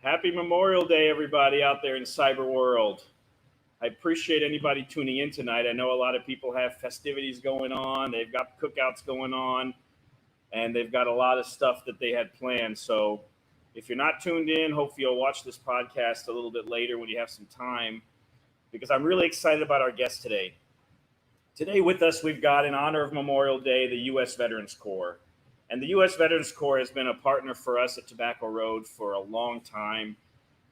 Happy Memorial Day, everybody out there in cyber world. I appreciate anybody tuning in tonight. I know a lot of people have festivities going on. They've got cookouts going on, and they've got a lot of stuff that they had planned. So if you're not tuned in, hopefully you'll watch this podcast a little bit later when you have some time, because I'm really excited about our guest today. Today with us, we've got, in honor of Memorial Day, the U.S. Veterans Corps. And the U.S. Veterans Corps has been a partner for us at Tobacco Road for a long time.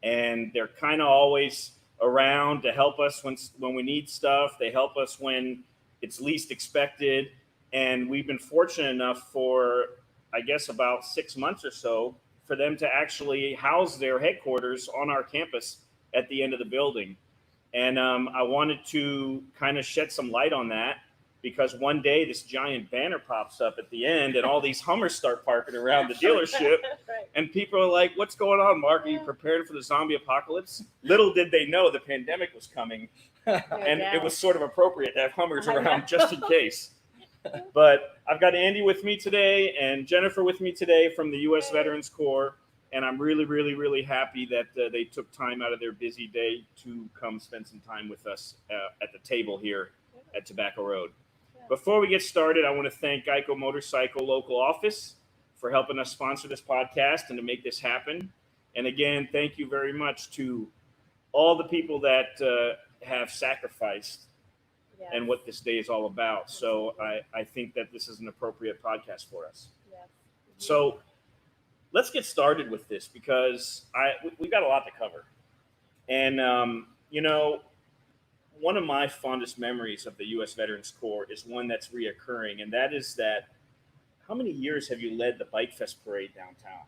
And they're kind of always around to help us when we need stuff. They help us when it's least expected. And we've been fortunate enough for, I guess, about 6 months or so for them to actually house their headquarters on our campus at the end of the building. And I wanted to kind of shed some light on that, because one day this giant banner pops up at the end and all these Hummers start parking around the dealership. Right. And people are like, what's going on, Mark? Are you prepared for the zombie apocalypse? Little did they know the pandemic was coming. And it was sort of appropriate to have Hummers around just in case. But I've got Andy with me today and Jennifer with me today from the U.S. Veterans Corps. And I'm really, really, really happy that they took time out of their busy day to come spend some time with us at the table here at Tobacco Road. Before we get started, I want to thank Geico Motorcycle Local Office for helping us sponsor this podcast and to make this happen. And again, thank you very much to all the people that have sacrificed and what this day is all about. So I think that this is an appropriate podcast for us. Yes. So let's get started with this, because we've got a lot to cover. And, one of my fondest memories of the U.S. Veterans Corps is one that's reoccurring, and that is that, how many years have you led the Bike Fest parade downtown?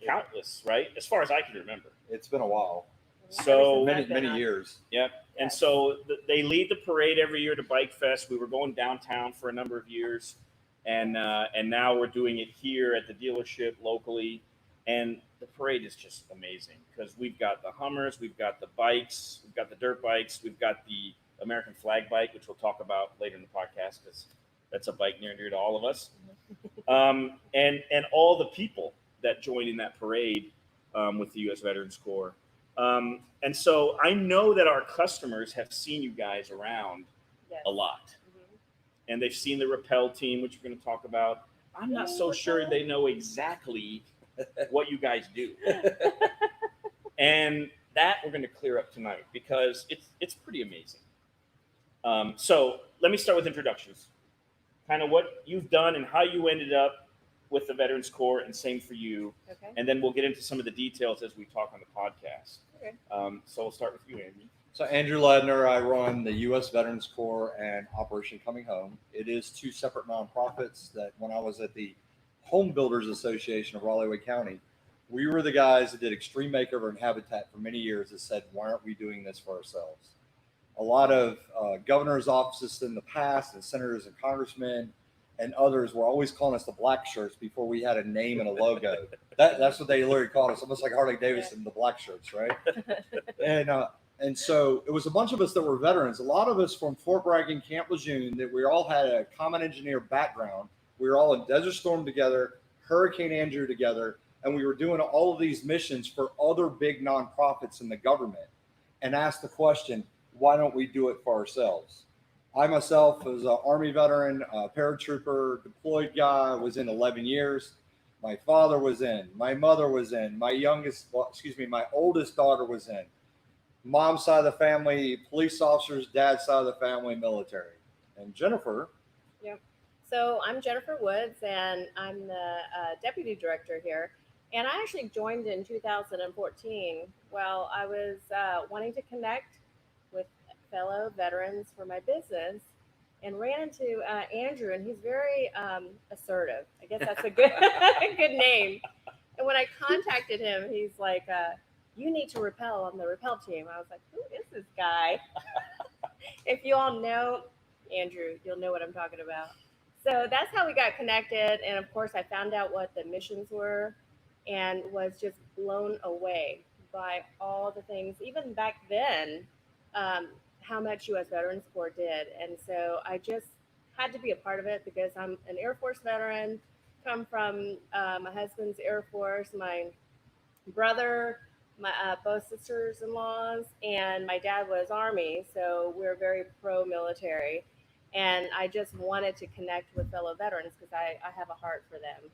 Countless, right? As far as I can remember. It's been a while. So many years. Yep. And so they lead the parade every year to Bike Fest. We were going downtown for a number of years, and now we're doing it here at the dealership locally. And the parade is just amazing, because we've got the Hummers, we've got the bikes, we've got the dirt bikes, we've got the American flag bike, which we'll talk about later in the podcast, because that's a bike near and dear to all of us. And all the people that join in that parade with the U.S. Veterans Corps. And so I know that our customers have seen you guys around a lot. Mm-hmm. And they've seen the Rappel team, which we're going to talk about. I'm not so sure they know exactly what you guys do. And that we're going to clear up tonight, because it's pretty amazing. So let me start with introductions. Kind of what you've done and how you ended up with the Veterans Corps, and same for you. Okay. And then we'll get into some of the details as we talk on the podcast. Okay. So we'll start with you, Andy. So Andrew Ledner, I run the U.S. Veterans Corps and Operation Coming Home. It is two separate nonprofits that, when I was at the Home Builders Association of Raleigh County, we were the guys that did extreme makeover and habitat for many years that said, why aren't we doing this for ourselves? A lot of governors' offices in the past, and senators and congressmen and others were always calling us the black shirts before we had a name and a logo. That's what they literally called us, almost like Harley-Davidson, the black shirts, right? And so it was a bunch of us that were veterans, a lot of us from Fort Bragg and Camp Lejeune, that we all had a common engineer background. We were all in Desert Storm together, Hurricane Andrew together, and we were doing all of these missions for other big nonprofits in the government, and asked the question, why don't we do it for ourselves? I myself was an Army veteran, a paratrooper, deployed guy, was in 11 years. My father was in, my mother was in, my oldest daughter was in. Mom's side of the family, police officers, dad's side of the family, military. And Jennifer. Yep. So I'm Jennifer Woods, and I'm the deputy director here. And I actually joined in 2014 while I was wanting to connect with fellow veterans for my business, and ran into Andrew, and he's very assertive. I guess that's a good good name. And when I contacted him, he's like, "You need to rappel on the rappel team." I was like, "Who is this guy?" If you all know Andrew, you'll know what I'm talking about. So that's how we got connected. And of course, I found out what the missions were and was just blown away by all the things, even back then, how much U.S. Veterans Corps did. And so I just had to be a part of it because I'm an Air Force veteran, come from my husband's Air Force, my brother, my both sisters-in-laws, and my dad was Army, so we're very pro-military. And I just wanted to connect with fellow veterans because I have a heart for them.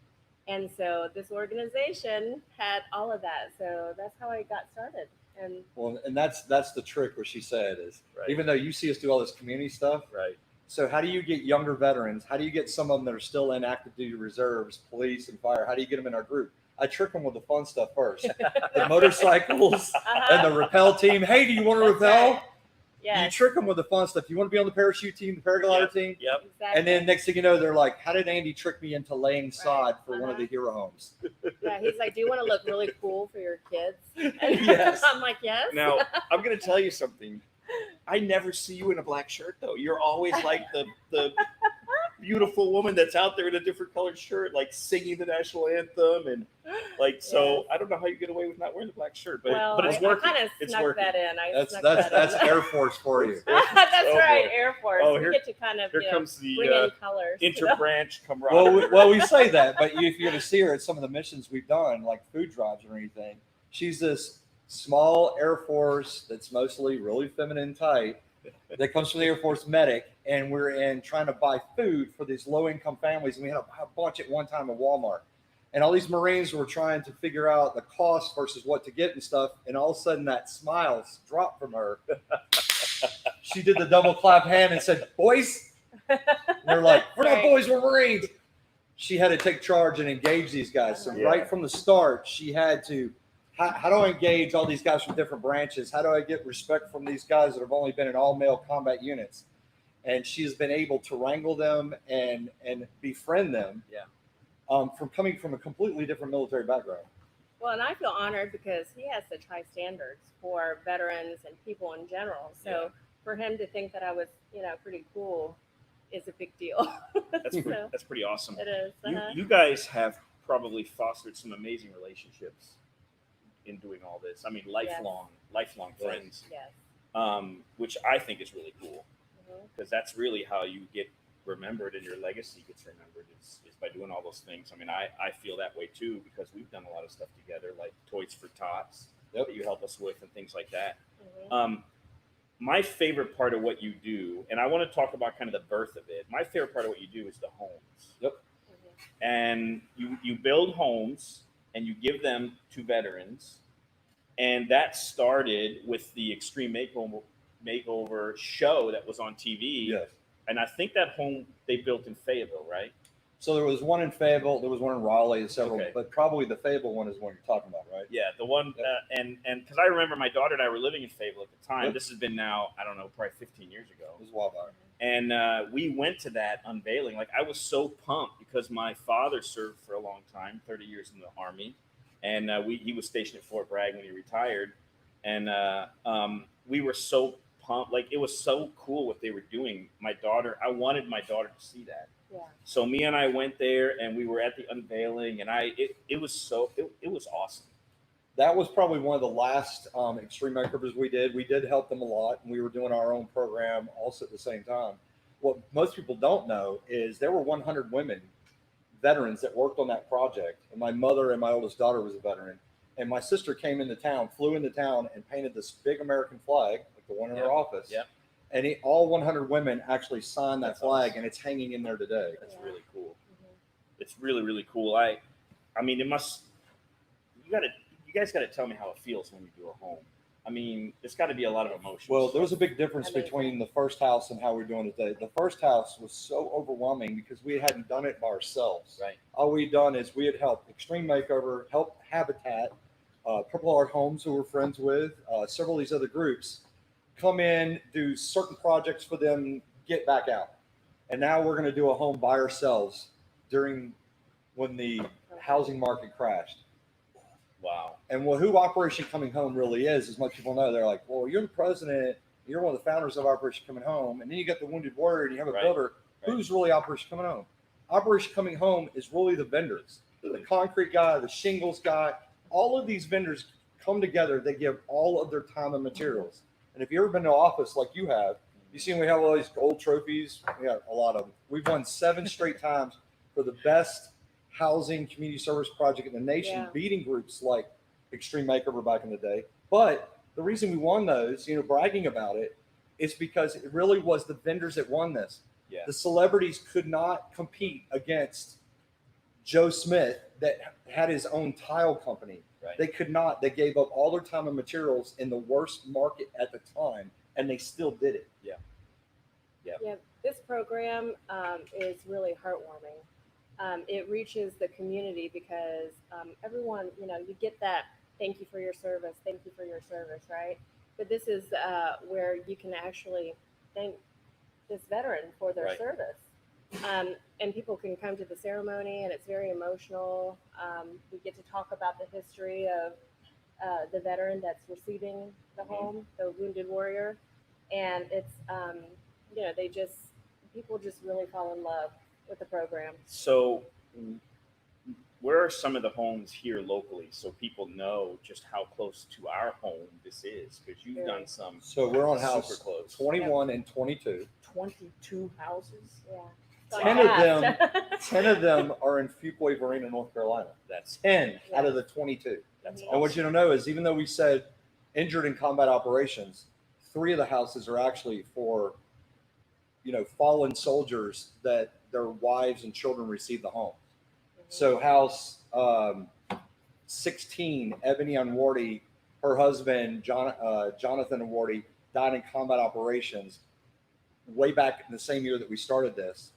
And so this organization had all of that. So that's how I got started. And Well, and that's the trick. What she said is, Right. even though you see us do all this community stuff, Right. so how do you get younger veterans? How do you get some of them that are still in active duty reserves, police and fire? How do you get them in our group? I trick them with the fun stuff first, the motorcycles and the rappel team. Hey, do you want to That's rappel? right. Yes, You trick them with the fun stuff. You want to be on the parachute team, the paraglider Yep. team? Yep. exactly. And then next thing you know, they're like, how did Andy trick me into laying sod for one of Uh-huh. the hero homes? Yeah, he's like, "Do you want to look really cool for your kids?" Yes. I'm like, "Yes." Now, I'm going to tell you something. I never see you in a black shirt, though. You're always like the beautiful woman that's out there in a different colored shirt, like singing the national anthem, and like so. Yes. I don't know how you get away with not wearing the black shirt, but Well, but it's I working. kind of It's snuck working. that in. I That's snuck that's that that's in. Air Force for you. That's Oh, right, boy. Air Force. Oh, We here- get to kind of Here comes the bring in colors. interbranch camaraderie. Well, we say that, but if you're going to see her at some of the missions we've done, like food drives or anything, she's this small Air Force that's mostly really feminine type that comes from the Air Force medic, and we're in trying to buy food for these low-income families, and we had a bunch at one time at Walmart. And all these Marines were trying to figure out the cost versus what to get and stuff, and all of a sudden that smile dropped from her. She did the double clap hand and said, "Boys," and they're like, "We're not Right. boys, we're Marines." She had to take charge and engage these guys. So Yeah. right from the start, she had to, how do I engage all these guys from different branches? How do I get respect from these guys that have only been in all male combat units? And she's been able to wrangle them and befriend them. Yeah. From coming from a completely different military background. Well, and I feel honored because he has such high standards for veterans and people in general. So Yeah. for him to think that I was, pretty cool is a big deal. So That's pretty awesome. it is. Uh-huh. You guys have probably fostered some amazing relationships in doing all this. I mean, lifelong Yes. friends, Yes. which I think is really cool Mhm. because that's really how you get remembered and your legacy gets remembered is by doing all those things. I mean, I feel that way too because we've done a lot of stuff together, like Toys for Tots that you help us with and things like that. Mhm. My favorite part of what you do, and I want to talk about kind of the birth of it. My favorite part of what you do is the homes. Yep. Mhm. And you build homes and you give them to veterans, and that started with the Extreme Makeover show that was on TV. Yes. And I think that home they built in Fayetteville, right? So there was one in Fayetteville, there was one in Raleigh, and several, Okay. but probably the Fayetteville one is one you're talking about, right? Yeah, the one, Yep. and because I remember my daughter and I were living in Fayetteville at the time. Yep. This has been now, I don't know, probably 15 years ago. It was a while back. And we went to that unveiling. Like, I was so pumped because my father served for a long time, 30 years in the Army. And he was stationed at Fort Bragg when he retired. And we were so pumped. Like, it was so cool what they were doing. I wanted my daughter to see that. Yeah. So me and I went there and we were at the unveiling, and it was awesome. That was probably one of the last extreme makeovers we did. We did help them a lot, and we were doing our own program also at the same time. What most people don't know is there were 100 women, veterans, that worked on that project. And my mother and my oldest daughter was a veteran. And my sister came into town, flew into town, and painted this big American flag, like the one in Yep. her office. Yep. And all 100 women actually signed that That's flag, awesome. and it's hanging in there today. That's Yeah. really cool. Mhm. It's really, really cool. I mean, it must. You guys got to tell me how it feels when you do a home. I mean, it's got to be a lot of emotions. Well, there was a big difference Amazing. between the first house and how we're doing it today. The first house was so overwhelming because we hadn't done it by ourselves. Right. All we'd done is we had helped Extreme Makeover, helped Habitat, Purple Heart Homes, who we're friends with, several of these other groups, come in, do certain projects for them, get back out. And now we're going to do a home by ourselves during when the housing market crashed. Wow. And who Operation Coming Home really is, as much people know, they're like, well, you're the president, you're one of the founders of Operation Coming Home, and then you got the Wounded Warrior, and you have a Right. builder. Right. Who's really Operation Coming Home? Operation Coming Home is really the vendors, the concrete guy, the shingles guy. All of these vendors come together. They give all of their time and materials. And if you've ever been to an office like you have, you see we have all these gold trophies. We got a lot of them. We've won 7 straight times for the best housing community service project in the nation, Yeah. beating groups like Extreme Makeover back in the day. But the reason we won those, bragging about it, is because it really was the vendors that won this. Yeah. The celebrities could not compete against Joe Smith that had his own tile company. Right. They could not. They gave up all their time and materials in the worst market at the time, and they still did it. Yeah. Yeah, this program is really heartwarming. It reaches the community because everyone, you get that thank you for your service, right? But this is where you can actually thank this veteran for their Right. service. And people can come to the ceremony, and it's very emotional. We get to talk about the history of the veteran that's receiving the home, the Wounded Warrior, and it's people just really fall in love with the program. So, where are some of the homes here locally so people know just how close to our home this is? Because you've done some So we're on super house close. 21 and 22. 22 houses? Yeah. 10 of them are in Fuquay Varina, North Carolina. That's 10 out of the 22. That's Mhm. And what awesome. you don't know is, even though we said injured in combat operations, 3 of the houses are actually for, fallen soldiers that their wives and children received the home. So house 16, Ebony Unwardy, her husband, Jonathan Unwardy, died in combat operations way back in the same year that we started this.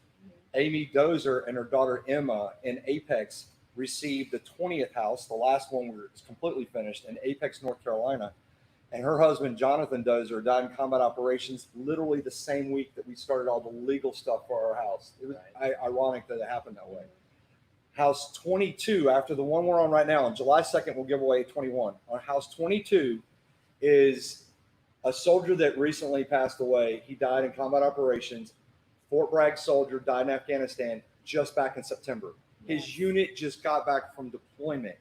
Amy Dozer and her daughter Emma in Apex received the 20th house. The last one was completely finished in Apex, North Carolina. And her husband, Jonathan Dozer, died in combat operations literally the same week that we started all the legal stuff for our house. It was ironic that it happened that way. House 22, after the one we're on right now, on July 2nd, we'll give away 21. On house 22 is a soldier that recently passed away. He died in combat operations. Fort Bragg soldier, died in Afghanistan just back in September. His unit just got back from deployment.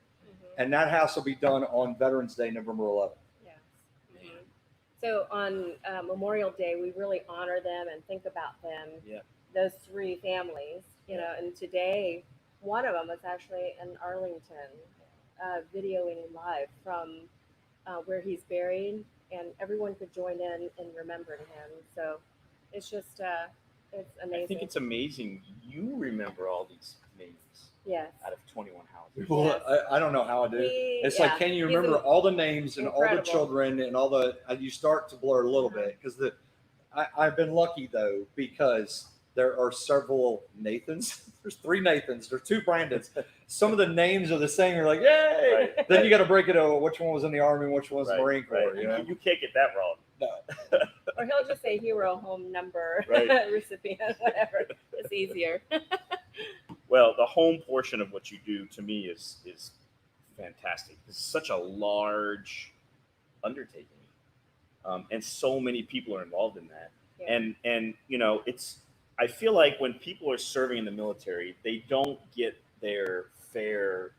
And that house will be done on Veterans Day, November 11th. Yes. Mhm. So on Memorial Day, we really honor them and think about them. Yeah. Those 3 families, and today, one of them was actually in Arlington, videoing him live from where he's buried, and everyone could join in remembering him. So it's just, it's amazing. I think it's amazing you remember all these names Yes. out of 21 houses. Well, Yes. I don't know how I do. It's like, can you He's remember all the names and all the incredible. children and all the? You start to blur a little bit because I've been lucky though, because there are several Nathans. There's 3 Nathans. There's 2 Brandons. Some of the names are the same. You're like, yay! Right. Then you got to break it over. Which one was in the Army? Which one was Right, the Marine Corps? right. You know? You can't get that wrong. No. Or he'll just say hero home number Right. recipient, whatever. It's easier. Well, the home portion of what you do to me is fantastic. It's such a large undertaking, and so many people are involved in that. Yeah. And it's. I feel like when people are serving in the military, they don't get their fair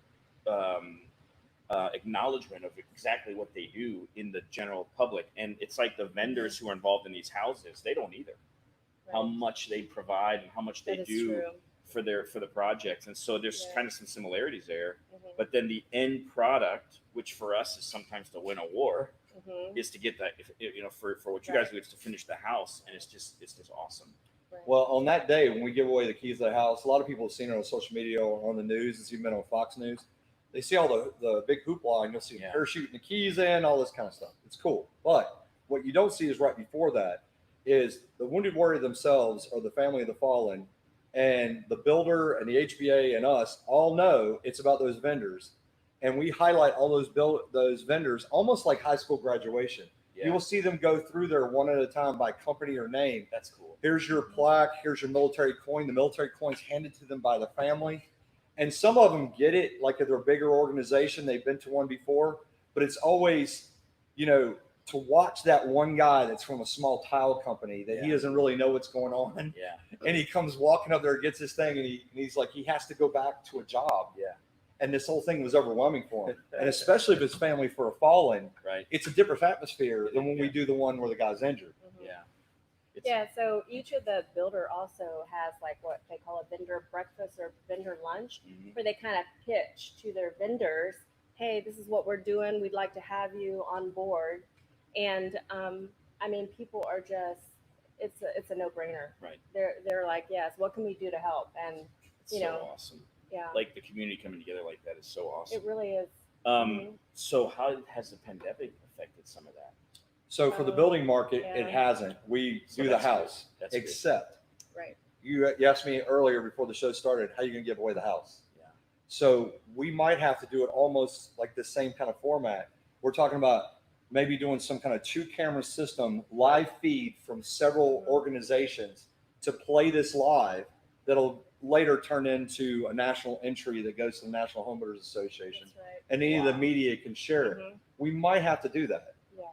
acknowledgement of exactly what they do in the general public. And it's like the vendors who are involved in these houses, they don't either. How much they provide and how much they That is do true. for the projects. And so there's Yeah. kind of some similarities there. Mhm. But then the end product, which for us is sometimes to win a war, Mhm. is to get that, for what you guys do, it's to finish the house, and it's just awesome. Right. Well, on that day when we give away the keys to the house, a lot of people have seen it on social media or on the news. It's even been on Fox News. They see all the big hoopla, and you'll see parachuting the keys in, all this kind of stuff. It's cool. But what you don't see is right before that is the wounded warrior themselves, or the family of the fallen, and the builder and the HBA and us all know it's about those vendors. And we highlight all those vendors almost like high school graduation. Yeah. You will see them go through there one at a time by company or name. That's cool. Here's your plaque. Here's your military coin. The military coin's handed to them by the family. And some of them get it, like if they're a bigger organization, they've been to one before. But it's always, to watch that one guy that's from a small tile company that he doesn't really know what's going on. Yeah. And he comes walking up there, gets this thing, and he's like, he has to go back to a job. Yeah. And this whole thing was overwhelming for him. And especially if it's family for a fallen, right? It's a different atmosphere than when we do the one where the guy's injured. Mhm. Yeah. Yeah, so each of the builder also has like what they call a vendor breakfast or vendor lunch, where they kind of pitch to their vendors, hey, this is what we're doing. We'd like to have you on board. And I mean, people are just, it's a no-brainer. Right. They're like, yes, what can we do to help? And It's so awesome. Yeah. Like the community coming together like that is so awesome. It really is. So how has the pandemic affected some of that? So for the building market, Yeah. it hasn't. We do the house, That's good. except Right. you asked me earlier before the show started, how are you going to give away the house? Yeah. So we might have to do it almost like the same kind of format. We're talking about maybe doing some kind of 2-camera system, live feed from several organizations to play this live that'll later turn into a national entry that goes to the National Home Builders Association. That's right. And any of the media can share it. We might have to do that. Yes.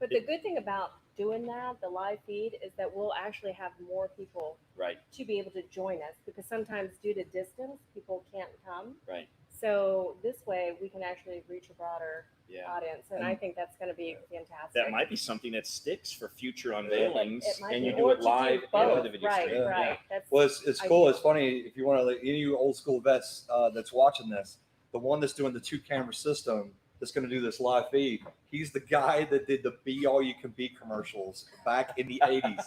But the good thing about doing that, the live feed, is that we'll actually have more people Right. to be able to join us, because sometimes due to distance, people can't come. Right. So this way we can actually reach a broader audience. And I think that's going to be fantastic. That might be something that sticks for future unveilings, It might and be. you do Or it to do live both. and the video Right, stream. right. That's Well, it's cool. ideal. It's funny if you want to, any of you old school vets that's watching this, the one that's doing the 2-camera system that's going to do this live feed, he's the guy that did the Be All You Can Be commercials back in the 80s.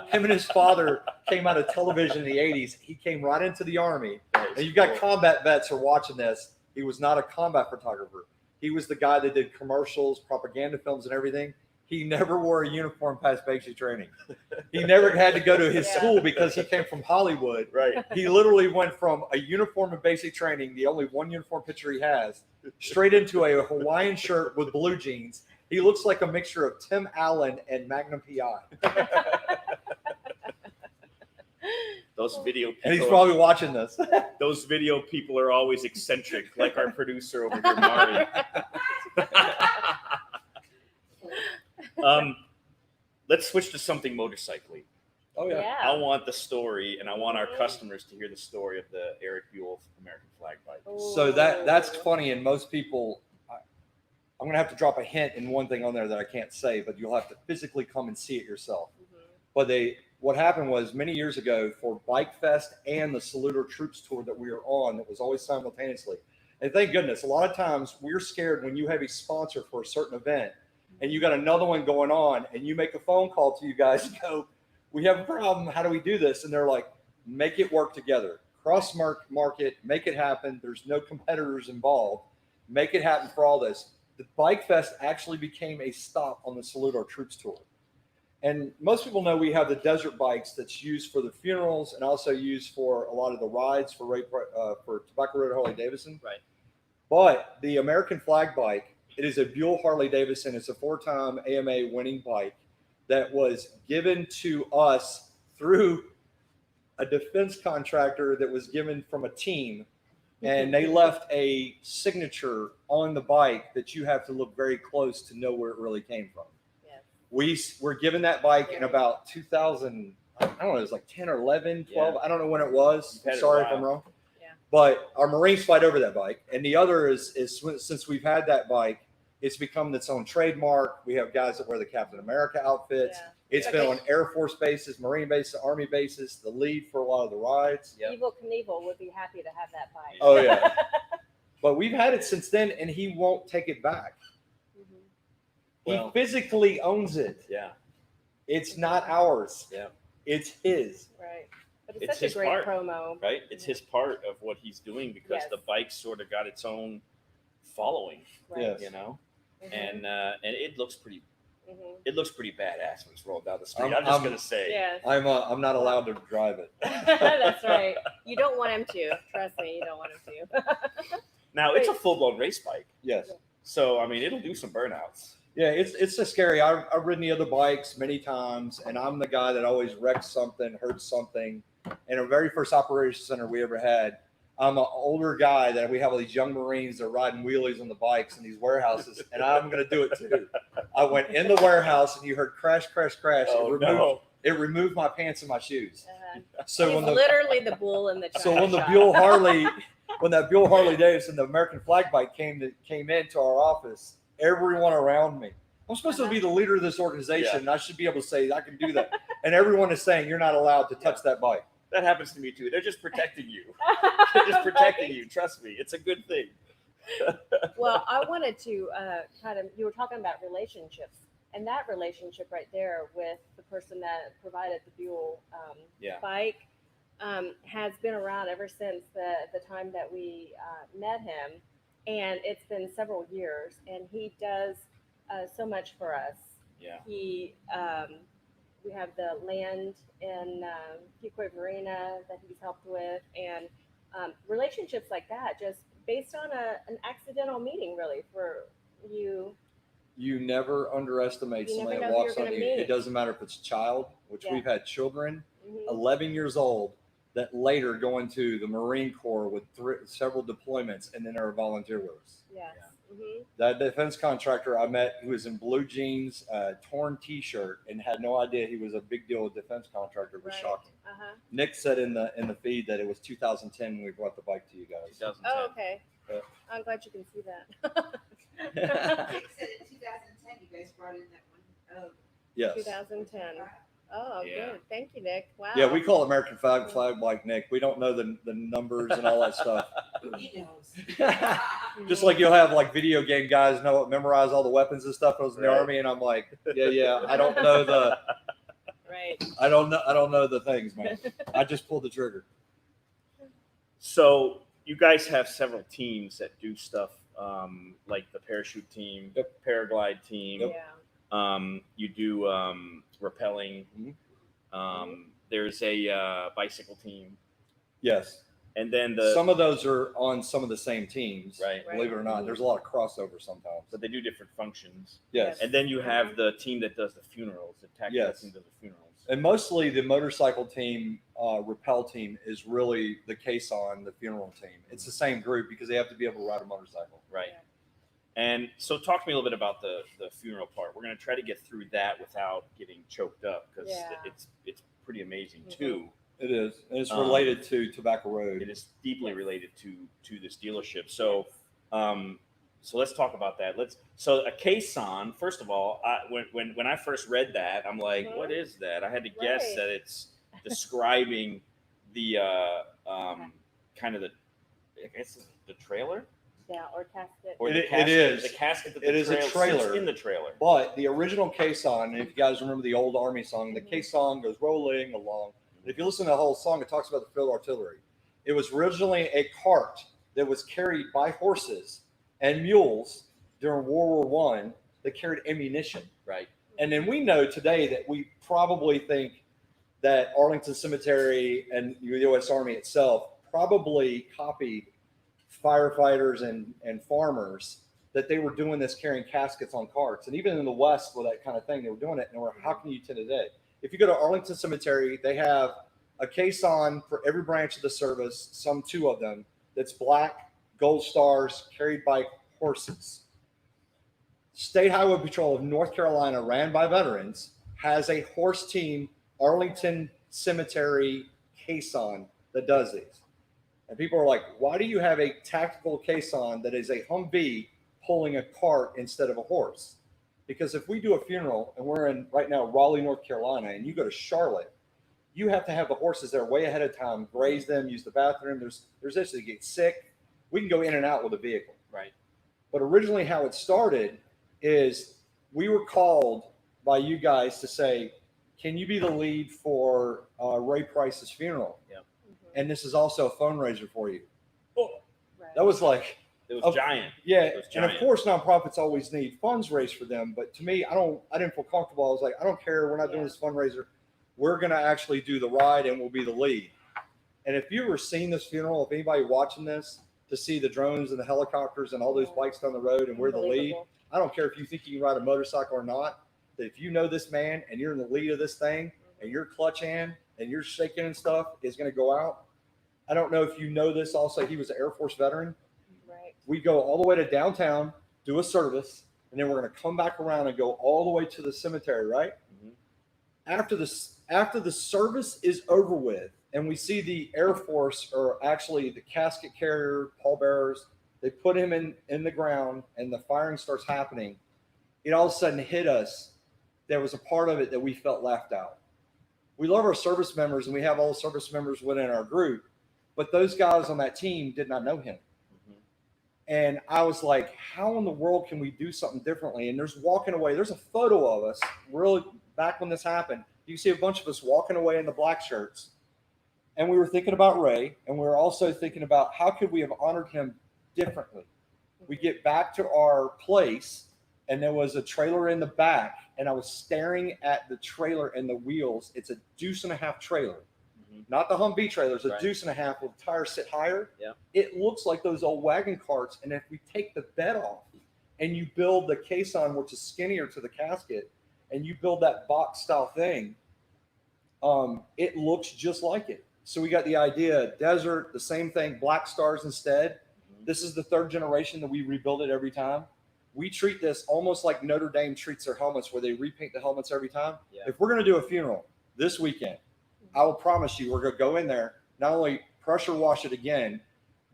Him and his father came out of television in the 80s. He came right into the Army. And you've got combat vets who are watching this. He was not a combat photographer. He was the guy that did commercials, propaganda films, and everything. He never wore a uniform past basic training. He never had to go to his school because he came from Hollywood. Right. He literally went from a uniform and basic training, the only one uniform picture he has, straight into a Hawaiian shirt with blue jeans. He looks like a mixture of Tim Allen and Magnum PI. Those video people, And he's probably watching this. those video people are always eccentric, like our producer over here, Mari. Let's switch to something motorcycling. Oh, yeah. I want the story, and I want our customers to hear the story of the Eric Buell American Flag Bike. So that's funny, and most people, I'm going to have to drop a hint in one thing on there that I can't say, but you'll have to physically come and see it yourself. But what happened was many years ago for Bike Fest and the Salute Our Troops tour that we were on, that was always simultaneously. And thank goodness, a lot of times we're scared when you have a sponsor for a certain event and you got another one going on and you make a phone call to you guys and go, we have a problem. How do we do this? And they're like, make it work together. Cross market, make it happen. There's no competitors involved. Make it happen for all this. The Bike Fest actually became a stop on the Salute Our Troops tour. And most people know we have the desert bikes that's used for the funerals and also used for a lot of the rides for Tobacco Road Harley-Davidson. Right. But the American Flag Bike, it is a Buell Harley-Davidson. It's a 4-time AMA winning bike that was given to us through a defense contractor that was given from a team. And they left a signature on the bike that you have to look very close to know where it really came from. We were given that bike in about 2000, I don't know, it was like 10 or 11, 12. I don't know when it was. Sorry if I'm wrong. Yeah. But our Marines fight over that bike. And the other is since we've had that bike, it's become its own trademark. We have guys that wear the Captain America outfits. Yeah. It's been on Air Force bases, Marine bases, Army bases, the lead for a lot of the rides. Evil Knievel would be happy to have that bike. Oh, yeah. But we've had it since then, and he won't take it back. Well, he physically owns it. yeah. It's not ours. Yeah. It's his. Right. But It's it's such his a great part. promo. Right? It's his part of what he's doing because Yes. the bike sort of got its own following, Right. Yes. you know, Mhm. and it looks pretty Mhm. badass when it's rolled down the street. I'm- I'm just I'm- gonna say, Yes. I'm not allowed to drive it. That's right. You don't want him to. Trust me, you don't want him to. now it's a full blown race bike, Yes. so I mean it'll do some burnouts. Yeah, it's so scary. I've ridden the other bikes many times, and I'm the guy that always wrecks something, hurts something. And our very first operations center we ever had, I'm an older guy that we have all these young Marines that are riding wheelies on the bikes in these warehouses, and I'm going to do it too. I went in the warehouse, and you heard crash, crash, crash. Oh no! It removed my pants and my shoes. So He's when the literally the bull in the china so when the shop. Buell Harley, when that Buell Harley-Davidson, the American flag bike came into our office, everyone around me. I'm supposed to be the leader of this organization, and I should be able to say I can do that. And everyone is saying you're not allowed to touch that bike. That happens to me too. They're just protecting you. They're just protecting you. Trust me, it's a good thing. Well, I wanted to you were talking about relationships, and that relationship right there with the person that provided the Buell bike has been around ever since the time that we met him, and it's been several years, and he does so much for us. Yeah. He we have the land in Pico Marina that he's helped with, and relationships like that, just based on an accidental meeting, really, for you. You never underestimate You somebody never that know who walks you're on gonna you. meet. It doesn't matter if it's a child, which Yeah. we've had children, Mhm. 11 years old, that later go into the Marine Corps with several deployments and then are a volunteer with us. Yes. Mm-hmm. That defense contractor I met, who was in blue jeans, torn T-shirt, and had no idea he was a big deal with defense contractor, was Right. shocking. Uh-huh. Nick said in the feed that it was 2010 when we brought the bike to you guys. 2010. Oh, okay. Yeah. I'm glad you can see that. Nick said in 2010 you guys brought in that one. Oh, Yes. 2010. Oh, Yeah. good. Thank you, Nick. Wow. Yeah, we call it American flag like Nick. We don't know the numbers and all that stuff. he knows. Just like you'll have like video game guys memorize all the weapons and stuff that was in the Right. army, and I'm like, yeah, I don't know Right. I don't know the things, man. I just pulled the trigger. So you guys have several teams that do stuff, like the parachute team, Yep. paraglide team. Yeah. You do rappelling. Mhm. There's a bicycle team, Yes. and then Some of those are on some of the same teams. right, Right. Believe it or not, there's a lot of crossover sometimes. but they do different functions. Yes. And then you have the team that does the funerals, the tactical Yes. team does the funerals. And mostly the motorcycle team, rappel team is really the caisson, the funeral team. It's the same group because they have to be able to ride a motorcycle. Right. Yeah. And so talk to me a little bit about the funeral part. We're going to try to get through that without getting choked up because Yeah. it's pretty amazing Mhm. too. It is. And it's related to Tobacco Road. It is deeply related to this dealership. So so let's talk about that. So a caisson, first of all, when I first read that, I'm like, Mhm. what is that? I had to guess Right. that it's describing the kind of I guess the trailer. Yeah. Or casket. Or It- the it casket, is. the casket that It the is a sits trailer. in the trailer. But the original caisson, and if you guys remember the old Army song, the Mhm. caisson goes rolling along. And if you listen to the whole song, it talks about the field artillery. It was originally a cart that was carried by horses and mules during World War I that carried ammunition. Right. And then we know today that we probably think that Arlington Cemetery and the U.S. Army itself probably copied firefighters and farmers, that they were doing this carrying caskets on carts. And even in the West with that kind of thing, they were doing it. And we're, how can you do today? If you go to Arlington Cemetery, they have a caisson for every branch of the service, some 2 of them, that's black, gold stars, carried by horses. State Highway Patrol of North Carolina, ran by veterans, has a horse team, Arlington Cemetery caisson that does these. And people are like, why do you have a tactical caisson that is a Humvee pulling a cart instead of a horse? Because if we do a funeral, and we're in right now Raleigh, North Carolina, and you go to Charlotte, you have to have the horses there way ahead of time, graze them, use the bathroom. There's this, they get sick. We can go in and out with a vehicle. Right. But originally how it started is we were called by you guys to say, can you be the lead for Ray Price's funeral? Yeah. And this is also a fundraiser for you. Oh, Right. That was like, it was giant. yeah. It was And of giant. course, nonprofits always need funds raised for them. But to me, I didn't feel comfortable. I was like, I don't care. We're not doing Yeah. this fundraiser. We're going to actually do the ride and we'll be the lead. And if you've ever seen this funeral, if anybody watching this, to see the drones and the helicopters and all those Yeah. bikes down the road and we're the lead, Unbelievable. I don't care if you think you can ride a motorcycle or not. That if you know this man and you're in the lead of this thing and your clutch hand and you're shaking and stuff is going to go out. I don't know if you know this also. He was an Air Force veteran. Right. We go all the way to downtown, do a service, and then we're going to come back around and go all the way to the cemetery, right? Mhm. After the service is over with, and we see the Air Force, or actually the casket carrier, pallbearers, they put him in the ground, and the firing starts happening. It all of a sudden hit us. There was a part of it that we felt left out. We love our service members, and we have all the service members within our group, but those guys on that team did not know him. And I was like, how in the world can we do something differently? And there's walking away. There's a photo of us really back when this happened. You see a bunch of us walking away in the black shirts. And we were thinking about Ray, and we were also thinking about how could we have honored him differently. We get back to our place, and there was a trailer in the back, and I was staring at the trailer and the wheels. It's a deuce-and-a-half trailer. Not the Humvee trailer. It's a Right. deuce-and-a-half with tires sit higher. Yeah. It looks like those old wagon carts. And if we take the bed off and you build the caisson, which is skinnier to the casket, and you build that box style thing, it looks just like it. So we got the idea, desert, the same thing, black stars instead. This is the third generation that we rebuild it every time. We treat this almost like Notre Dame treats their helmets, where they repaint the helmets every time. Yeah. If we're going to do a funeral this weekend, I will promise you, we're going to go in there, not only pressure wash it again,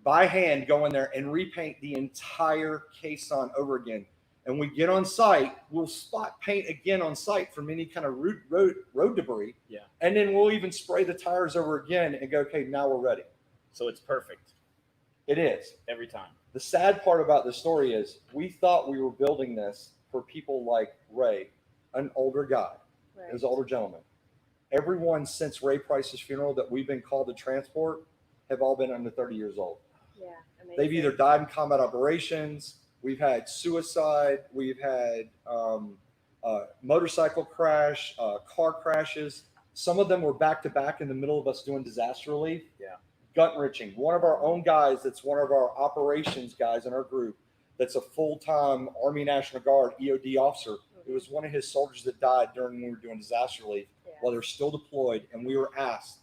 by hand, go in there and repaint the entire caisson over again. And we get on site, we'll spot paint again on site from any kind of road debris. Yeah. And then we'll even spray the tires over again and go, okay, now we're ready. So it's perfect It is. every time. The sad part about the story is we thought we were building this for people like Ray, an older guy, Right. an older gentleman. Everyone since Ray Price's funeral that we've been called to transport have all been under 30 years old. Yeah. Amazing. They've either died in combat operations. We've had suicide. We've had motorcycle crash, car crashes. Some of them were back to back in the middle of us doing disaster relief. Yeah. Gut wrenching. One of our own guys, that's one of our operations guys in our group, that's a full-time Army National Guard EOD officer. It was one of his soldiers that died during when we were doing disaster relief Yeah. while they're still deployed, and we were asked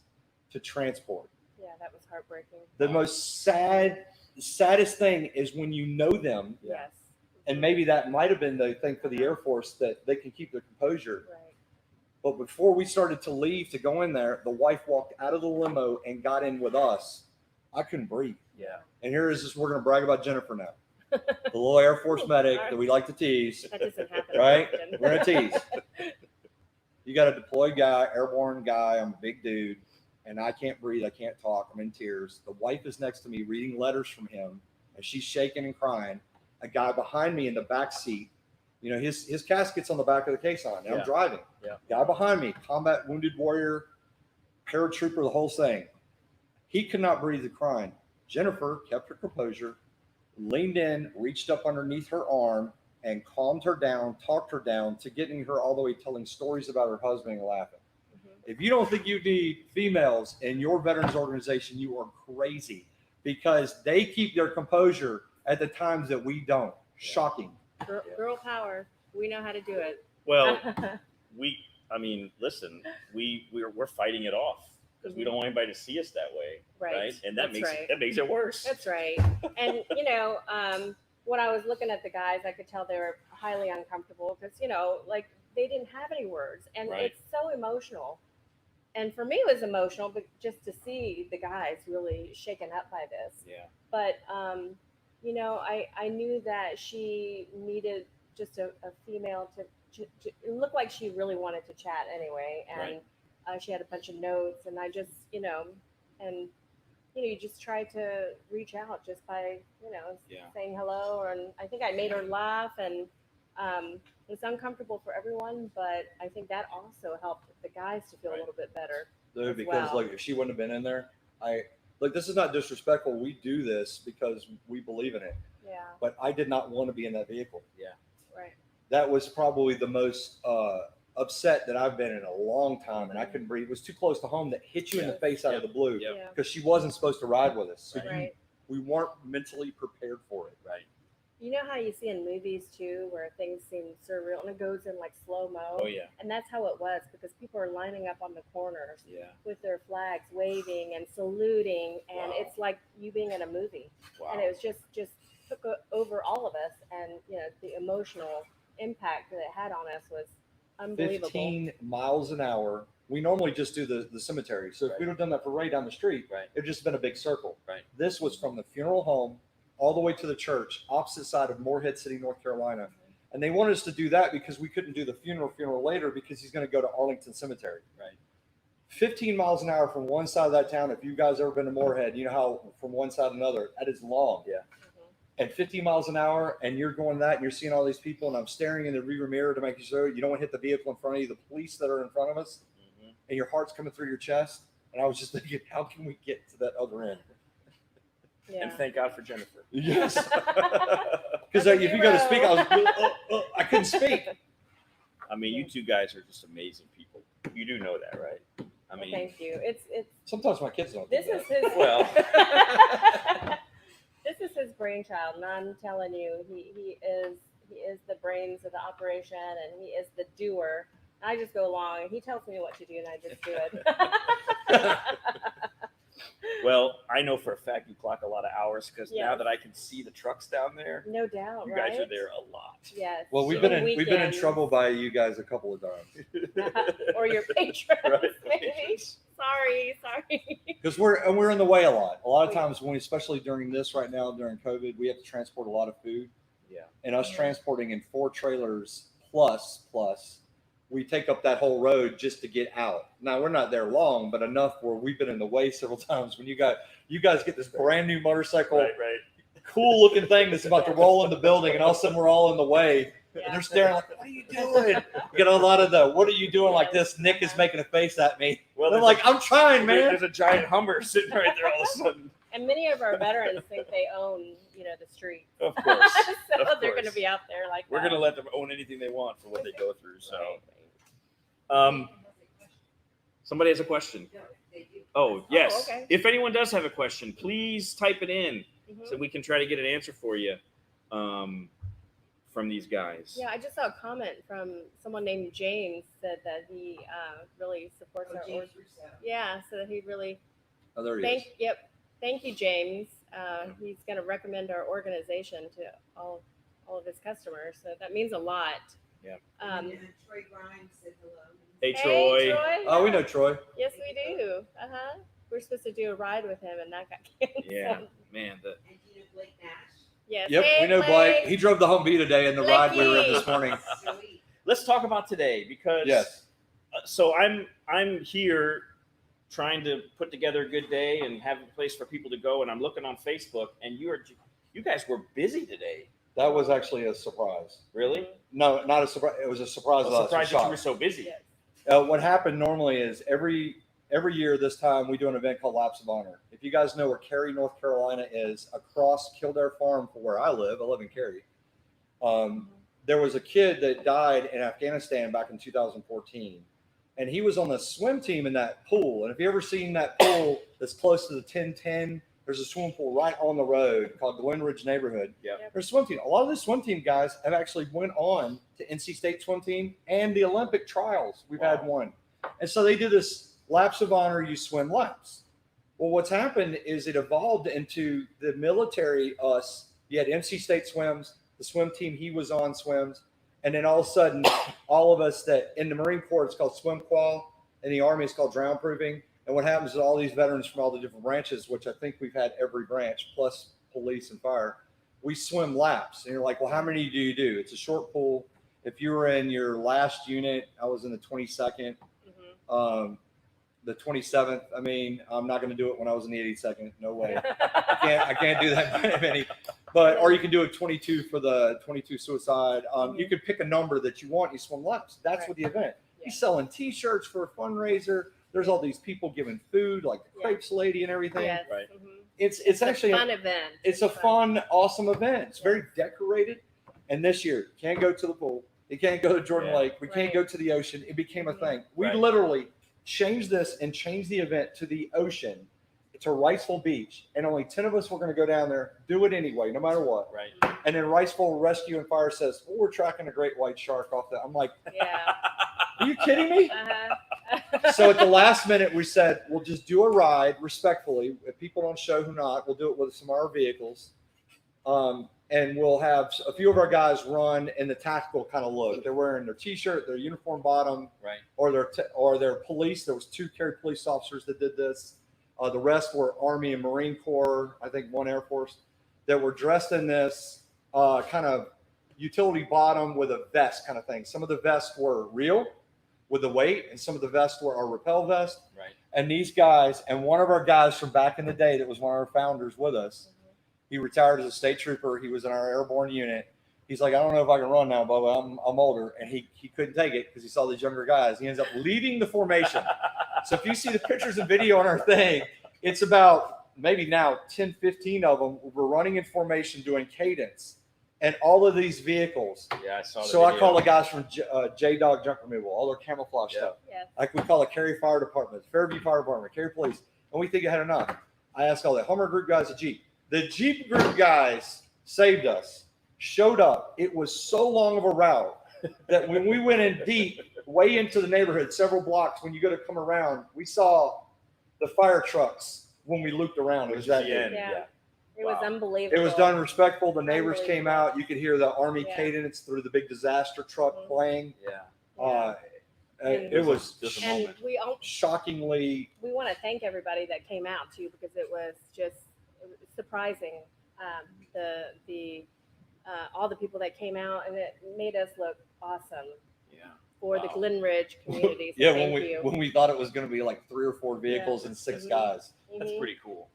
to transport. Yeah, that was heartbreaking. The most saddest thing is when you know them, Yes. and maybe that might have been the thing for the Air Force, that they can keep their composure. Right. But before we started to leave to go in there, the wife walked out of the limo and got in with us. I couldn't breathe. Yeah. And here is this, we're going to brag about Jennifer now. The little Air Force medic that we like to tease, That doesn't happen. right? often. We're going to tease. You got a deployed guy, airborne guy. I'm a big dude, and I can't breathe. I can't talk. I'm in tears. The wife is next to me reading letters from him, and she's shaking and crying. A guy behind me in the back seat, you know, his casket's on the back of the caisson. And I'm Yeah. driving. Yeah. Guy behind me, combat wounded warrior, paratrooper, the whole thing. He could not breathe and crying. Jennifer kept her composure, leaned in, reached up underneath her arm, and calmed her down, talked her down to getting her all the way telling stories about her husband and laughing. Mhm. If you don't think you need females in your veterans organization, you are crazy, because they keep their composure at the times that we don't. Shocking. Girl power. We know how to do it. Well, listen, we're fighting it off because we don't want anybody to see us that way, right? And that That's makes it worse. That's right. And when I was looking at the guys, I could tell they were highly uncomfortable because like they didn't have any words, and Right. it's so emotional. And for me, it was emotional, but just to see the guys really shaken up by this. Yeah. But I knew that she needed just a female to it looked like she really wanted to chat anyway, and she had a bunch of notes, and I just you just try to reach out just by Yeah. saying hello, and I think I made her laugh, and It's uncomfortable for everyone, but I think that also helped the guys to feel a little bit better. Dude, as because well. like if she wouldn't have been in there, this is not disrespectful. We do this because we believe in it. Yeah, But I did not want to be in that vehicle. right. That was probably the most upset that I've been in a long time, and I couldn't breathe. It was too close to home that hit you in the face out of the blue Yep. Yeah, because she wasn't supposed to ride with us. So right. we weren't mentally prepared for it. Right. You know how you see in movies too, where things seem surreal and it goes in like slow mo. Oh yeah. And that's how it was because people are lining up on the corners Yeah. with their flags, waving and saluting, and Wow. it's like you being in a movie. Wow. And it was just took over all of us, and the emotional impact that it had on us was unbelievable. 15 miles an hour. We normally just do the cemetery. So if we'd have done that for right down the street, Right. it'd just been a big circle. Right. This was from the funeral home all the way to the church, opposite side of Morehead City, North Carolina. And they wanted us to do that because we couldn't do the funeral later because he's going to go to Arlington Cemetery. Right. 15 miles an hour from one side of that town. If you guys ever been to Morehead, you know how from one side to another, that is long. Yeah. And 15 miles an hour, and you're going that, and you're seeing all these people, and I'm staring in the rear mirror to make sure you don't want to hit the vehicle in front of you, the police that are in front of us, and your heart's coming through your chest. And I was just thinking, how can we get to that other end? Yeah. And thank God for Jennifer. Yes. Because That's a if you go to speak, I hero. was, I couldn't speak. I mean, you two guys are just amazing people. You do know that, right? I Well, mean, thank you. It's Sometimes my kids don't. this do is that. his Well. this is his brainchild, and I'm telling you, he is the brains of the operation, and he is the doer. I just go along, and he tells me what to do, and I just do it. well, I know for a fact you clock a lot of hours because now Yes. that I can see the trucks down there, No doubt, you right? guys are there a lot. Yes. Well, we've So been in weekends. trouble by you guys a couple of times Or your patrons, Right. maybe. Sorry. because we're in the way a lot. A lot of times when, especially during this right now during COVID, we have to transport a lot of food. Yeah. And us transporting in 4 trailers plus, we take up that whole road just to get out. Now we're not there long, but enough where we've been in the way several times. When you guys get this brand new motorcycle, Right. cool looking thing that's about to roll in the building, and all of a sudden we're all in the way. Yeah. And they're staring like, "What are you doing?" You get a lot of the, "What are you doing?" Like this. Nick is making a face at me. Well, And I'm there's like, "I'm trying, man." There's a giant Hummer sitting right there all of a sudden. And many of our veterans think they own, the street. Of course. So Of they're course. going to be out there like We're that. going to let them own anything they want for what they go through. So, Right. somebody has a question. No, they do. Oh, yes. okay. If anyone does have a question, please type it in Mhm. so we can try to get an answer for you from these guys. Yeah, I just saw a comment from someone named James said that he really supports our James org. Russo. Yeah, so he really Oh, there he is. thank you, James. He's going to recommend our organization to all of his customers, so that means a lot. Yeah. Um, And Troy Grimes said hello. Hey, hey, Troy. Oh, we know Troy. Yes, we do. We're supposed to do a ride with him, and that got canceled. Yeah, man. And do you know Blake Nash? Yes. Yep, Hey, we know Blake. He drove the Humvee today in the ride we were in this morning. Sweet. Let's talk about today because Yes. So I'm here trying to put together a good day and have a place for people to go, and I'm looking on Facebook, and you guys were busy today. That was actually a surprise. Really? No, not a surprise. It was a surprise. I to was us. surprised We're that you were shocked. so busy. Yes. What happened normally is every year this time we do an event called Laps of Honor. If you guys know where Cary, North Carolina is, across Kildare Farm from where I live in Cary, there was a kid that died in Afghanistan back in 2014. And he was on the swim team in that pool. And if you ever seen that pool that's close to the 1010, there's a swimming pool right on the road called Glen Ridge Neighborhood. Yep. There's a swim team. A lot of the swim team guys have actually went on to NC State swim team and the Olympic trials. We've had one. And so they did this Laps of Honor, you swim laps. Well, what's happened is it evolved into the military, us. You had NC State swims, the swim team he was on swims. And then all of a sudden, all of us that in the Marine Corps, it's called swim qual. In the Army, it's called drown proofing. And what happens is all these veterans from all the different branches, which I think we've had every branch, plus police and fire, we swim laps. And you're like, well, how many do you do? It's a short pool. If you were in your last unit, I was in the 22nd, the 27th. I mean, I'm not going to do it when I was in the 82nd. No way. I can't do that many. But or you can do a 22 for the 22 suicide. Mhm. You can pick a number that you want. You swim laps. That's Right. what the event. Yeah. He's selling T-shirts for a fundraiser. There's all these people giving food, like the Yeah. crepes lady and everything. Yes. Right. Mhm. It's actually a fun event. it's a fun, awesome event. It's very decorated. And this year, you can't go to the pool. You can't go to Jordan Yeah. Lake. We can't Right. go to the ocean. It became a Mhm. thing. We Right. literally changed this and changed the event to the ocean, to Riceville Beach. And only 10 of us were going to go down there, do it anyway, no matter what. Right. And then Riceville Rescue and Fire says, well, we're tracking a great white shark off that. I'm like, Yeah. are you kidding me? Uh-huh. So at the last minute, we said, we'll just do a ride respectfully. If people don't show who not, we'll do it with some of our vehicles. And we'll have a few of our guys run in the tactical kind of look. They're wearing their T-shirt, their uniform bottom, Right. or their police. There was 2 carry police officers that did this. The rest were Army and Marine Corps, I think 1 Air Force, that were dressed in this kind of utility bottom with a vest kind of thing. Some of the vests were real with the weight, and some of the vests were our rappel vest. Right. And these guys, and one of our guys from back in the day that was one of our founders with us, he retired as a state trooper. He was in our airborne unit. He's like, I don't know if I can run now, Bubba. I'm older. And he couldn't take it because he saw these younger guys. He ends up leading the formation. So if you see the pictures and video on our thing, it's about maybe now 10, 15 of them. We're running in formation doing cadence. And all of these vehicles. Yeah, I saw that. So I call the guys from J-Dog Junk Removal, all their camouflage Yeah. stuff. Yes. Like we call it Cary Fire Department, Fairview Fire Department, Cary Police. And we think it had enough. I asked all the Hummer Group guys at Jeep. The Jeep Group guys saved us, showed up. It was so long of a route that when we went in deep, way into the neighborhood, several blocks, when you go to come around, we saw the fire trucks when we looped around. It was that the deep. end. Yeah. It was Wow. unbelievable. It was done respectful. The neighbors came Unbelievable. out. You could hear the Army Yeah. cadence through the big disaster truck Mhm. playing. Yeah. And- It was Just a And moment. we shockingly. want to thank everybody that came out too, because it was surprising. All the people that came out, and it made us look awesome Yeah. for the Wow. Glen Ridge community. So Yeah, thank when you. we thought it was going to be like 3 or 4 vehicles and 6 Mhm. guys. That's Mhm. pretty cool.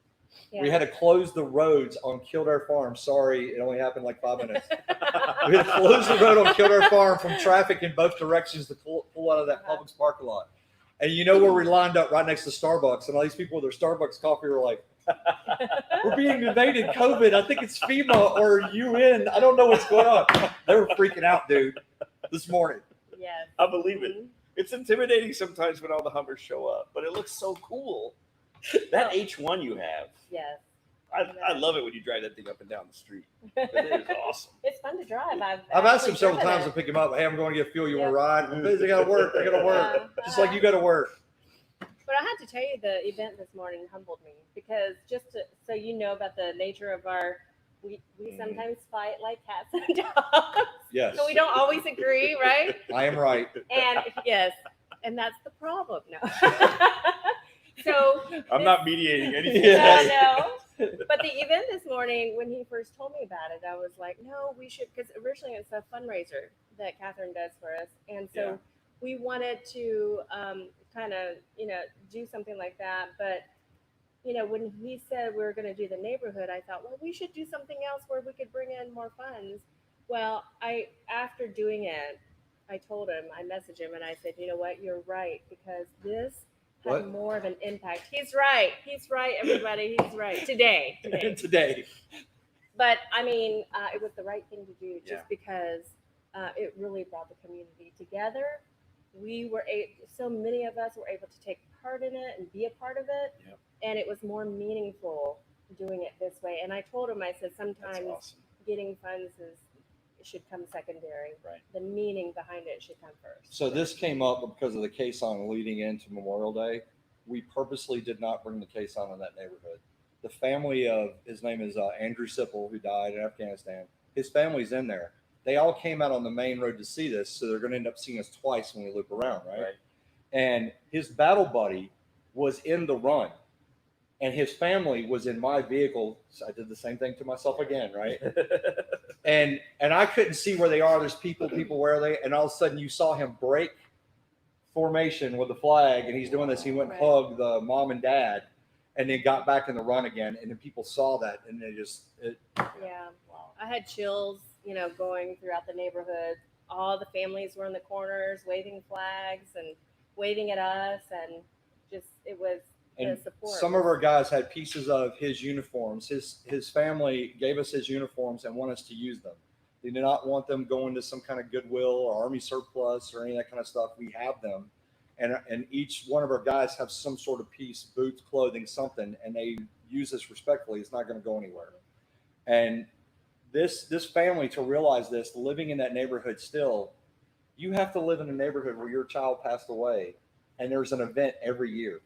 Yeah. We had to close the roads on Kildare Farm. Sorry, it only happened like 5 minutes. We had to close the road on Kildare Farm from traffic in both directions to pull out of that Publix parking lot. And you know where we lined up right next to Starbucks, and all these people with their Starbucks coffee were like, we're being invaded COVID. I think it's FEMA or UN. I don't know what's going on. They were freaking out, dude, this morning. Yes. I believe it. Mhm. It's intimidating sometimes when all the Hummers show up, but it looks so cool. That H1 you have, Yes. I love it when you drive that thing up and down the street. It is awesome. It's fun to drive. I've asked him actually several driven times to it. pick him up. Hey, I'm going to get fuel. You want to Yeah. ride? I'm busy. I got to work. I got to work. Yeah. Just like you got to work. But I had to tell you, the event this morning humbled me, because so you know about the nature of we sometimes fight like cats and dogs. Yes, So we don't always agree, right? I am right. And yes, and that's the problem. No. So I'm not mediating anything. Yeah. no. But the event this morning, when he first told me about it, I was like, no, we should, because originally it's a fundraiser that Catherine does for us. And so Yeah. we wanted to kind of, do something like that. But, when he said we were going to do the neighborhood, I thought, well, we should do something else where we could bring in more funds. Well, after doing it, I told him, I messaged him and I said, you know what, you're right, because this had What? more of an impact. He's right, everybody, he's right. Today. Today. But I mean, it was the right thing to do, just Yeah. because it really brought the community together. So many of us were able to take part in it and be a part of it. Yep. And it was more meaningful doing it this way. And I told him, I said, That's sometimes awesome. getting funds it should come secondary. Right. The meaning behind it should come first. So this came up because of the caisson leading into Memorial Day. We purposely did not bring the caisson in that neighborhood. The family of, his name is Andrew Sipple, who died in Afghanistan. His family's in there. They all came out on the main road to see this, so they're going to end up seeing us twice when we loop around, right? Right. And his battle buddy was in the run, and his family was in my vehicle. So I did the same thing to myself again, right? and I couldn't see where they are. There's people where are they? And all of a sudden you saw him break formation with the flag, and he's doing this. He went and Right. hugged the mom and dad, and then got back in the run again. And then people saw that, and they just Yeah. Wow. I had chills, going throughout the neighborhood. All the families were in the corners waving flags and waving at us, and just it was And the support. some of our guys had pieces of his uniforms. His family gave us his uniforms and want us to use them. They did not want them going to some kind of Goodwill or Army surplus or any of that kind of stuff. We have them, and each one of our guys have some sort of piece, boots, clothing, something, and they use this respectfully. It's not going to go anywhere. And this family, to realize this, living in that neighborhood still, you have to live in a neighborhood where your child passed away, and there's an event every year.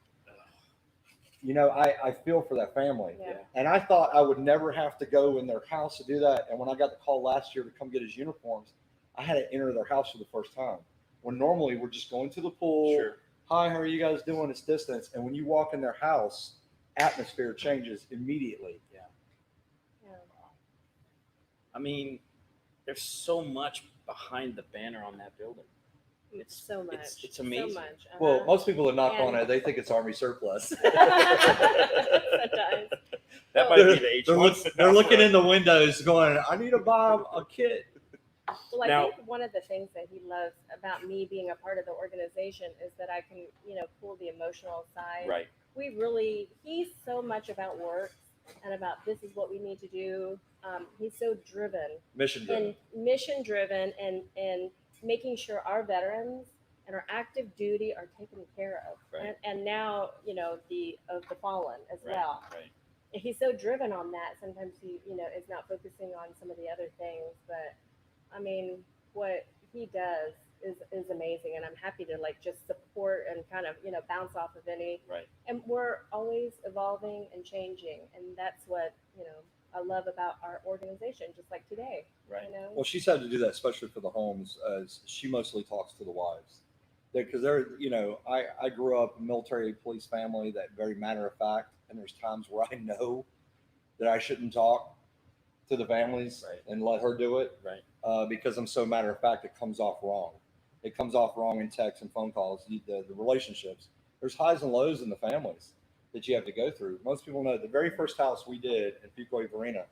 I feel for that family. Yeah. And I thought I would never have to go in their house to do that. And when I got the call last year to come get his uniforms, I had to enter their house for the first time. When normally we're just going to the pool. Sure. Hi, how are you guys doing? It's distance. And when you walk in their house, atmosphere changes immediately. Yeah. Yeah. I mean, there's so much behind the banner on that building. It's so much. It's amazing. So much. Well, most people that knock on And- it, they think it's Army surplus. Sometimes. That might be the H1. They're looking in the windows going, I need to buy a kit. Well, I Now- think one of the things that he loves about me being a part of the organization is that I can, pull the emotional side. Right. He's so much about work and about this is what we need to do. He's so driven Mission driven. and mission driven and making sure our veterans and our active duty are taken care of. Right. And now, the fallen as Right. well. Right. He's so driven on that. Sometimes he, is not focusing on some of the other things, but I mean, what he does is amazing, and I'm happy to just support and kind of bounce off of any. Right. And we're always evolving and changing, and that's what I love about our organization. Just like today, Right. Well, she's had to do that, especially for the homes, as she mostly talks to the wives. Because I grew up in a military police family that very matter of fact, and there's times where I know that I shouldn't talk to the families Right. and let her do it. Right. Because I'm so matter of fact, it comes off wrong. It comes off wrong in texts and phone calls. The relationships. There's highs and lows in the families that you have to go through. Most people know the very first house we did in Fuquay Verena,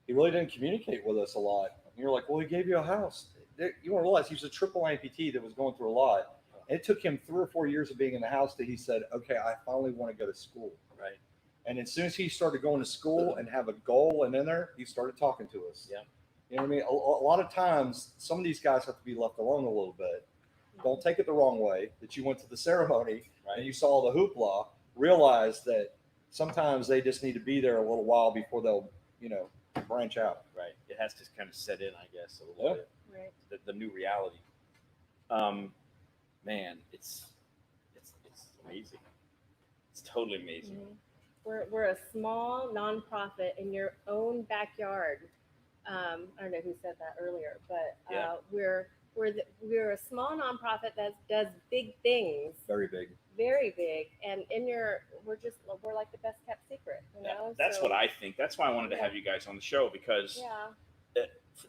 he really didn't communicate with us a lot. And you're like, well, he gave you a house. You want to realize he was a triple amputee that was going through a lot. And it took him 3 or 4 years of being in the house that he said, okay, I finally want to go to school. Right. And as soon as he started going to school and have a goal and in there, he started talking to us. Yeah. You know what I mean? A lot of times, some of these guys have to be left alone a little bit. Don't take it the wrong way that you went to the ceremony Right. and you saw the hoopla. Realize that sometimes they just need to be there a little while before they'll, branch out. Right. It has to kind of set in, I guess, a little Yeah. bit. right? The new reality. Man, it's amazing. It's totally amazing. Mhm. We're a small nonprofit in your own backyard. I don't know who said that earlier, but Yeah. we're a small nonprofit that does big things, Very big. very big, and we're like the best kept secret, That's So, what I think. That's why I wanted to have you guys on the show, because Yeah,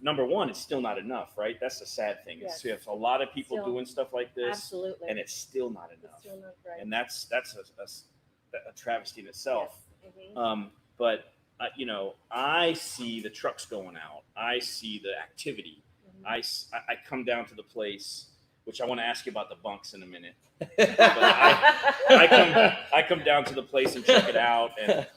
number one, it's still not enough, right? That's the sad thing. Yes. You have a lot of people Still, I stuff like this, absolutely. and it's still not It's enough. still not right. And that's a travesty in itself. Yes. Mhm. But I see the trucks going out. I see the activity. Mhm. I come down to the place, which I want to ask you about the bunks in a minute. I come down to the place and check it out, and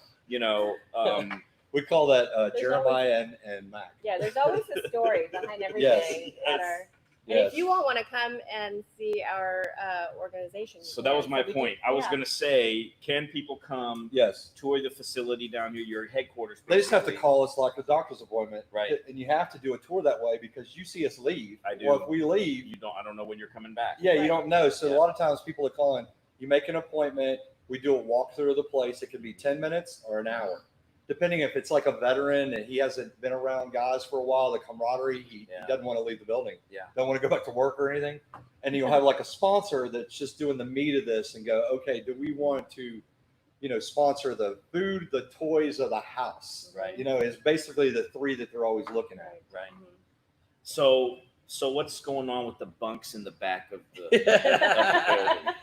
We call that There's Jeremiah and Mac. Yeah, there's always a story behind everything. Yes. And if you all want to come and see our organization, so that was my we point. can- I was yeah. going to say, can people come Yes. tour the facility down here, your headquarters? They just have to basically? call us like a doctor's appointment. Right. And you have to do a tour that way because you see us leave. I do. Well, if we leave, I don't know when you're coming back. yeah, Right. you don't know. So Yeah. a lot of times people are calling, you make an appointment, we do a walkthrough of the place. It could be 10 minutes or an hour. Depending if it's like a veteran and he hasn't been around guys for a while, the camaraderie, he Yeah. doesn't want to leave the building. Yeah. Don't want to go back to work or anything. And you'll have like a sponsor that's just doing the meat of this and go, okay, do we want to, sponsor the food, the toys, or the house? Right. Is basically the three that they're always looking at. Right. Mhm. So what's going on with the bunks in the back of the building?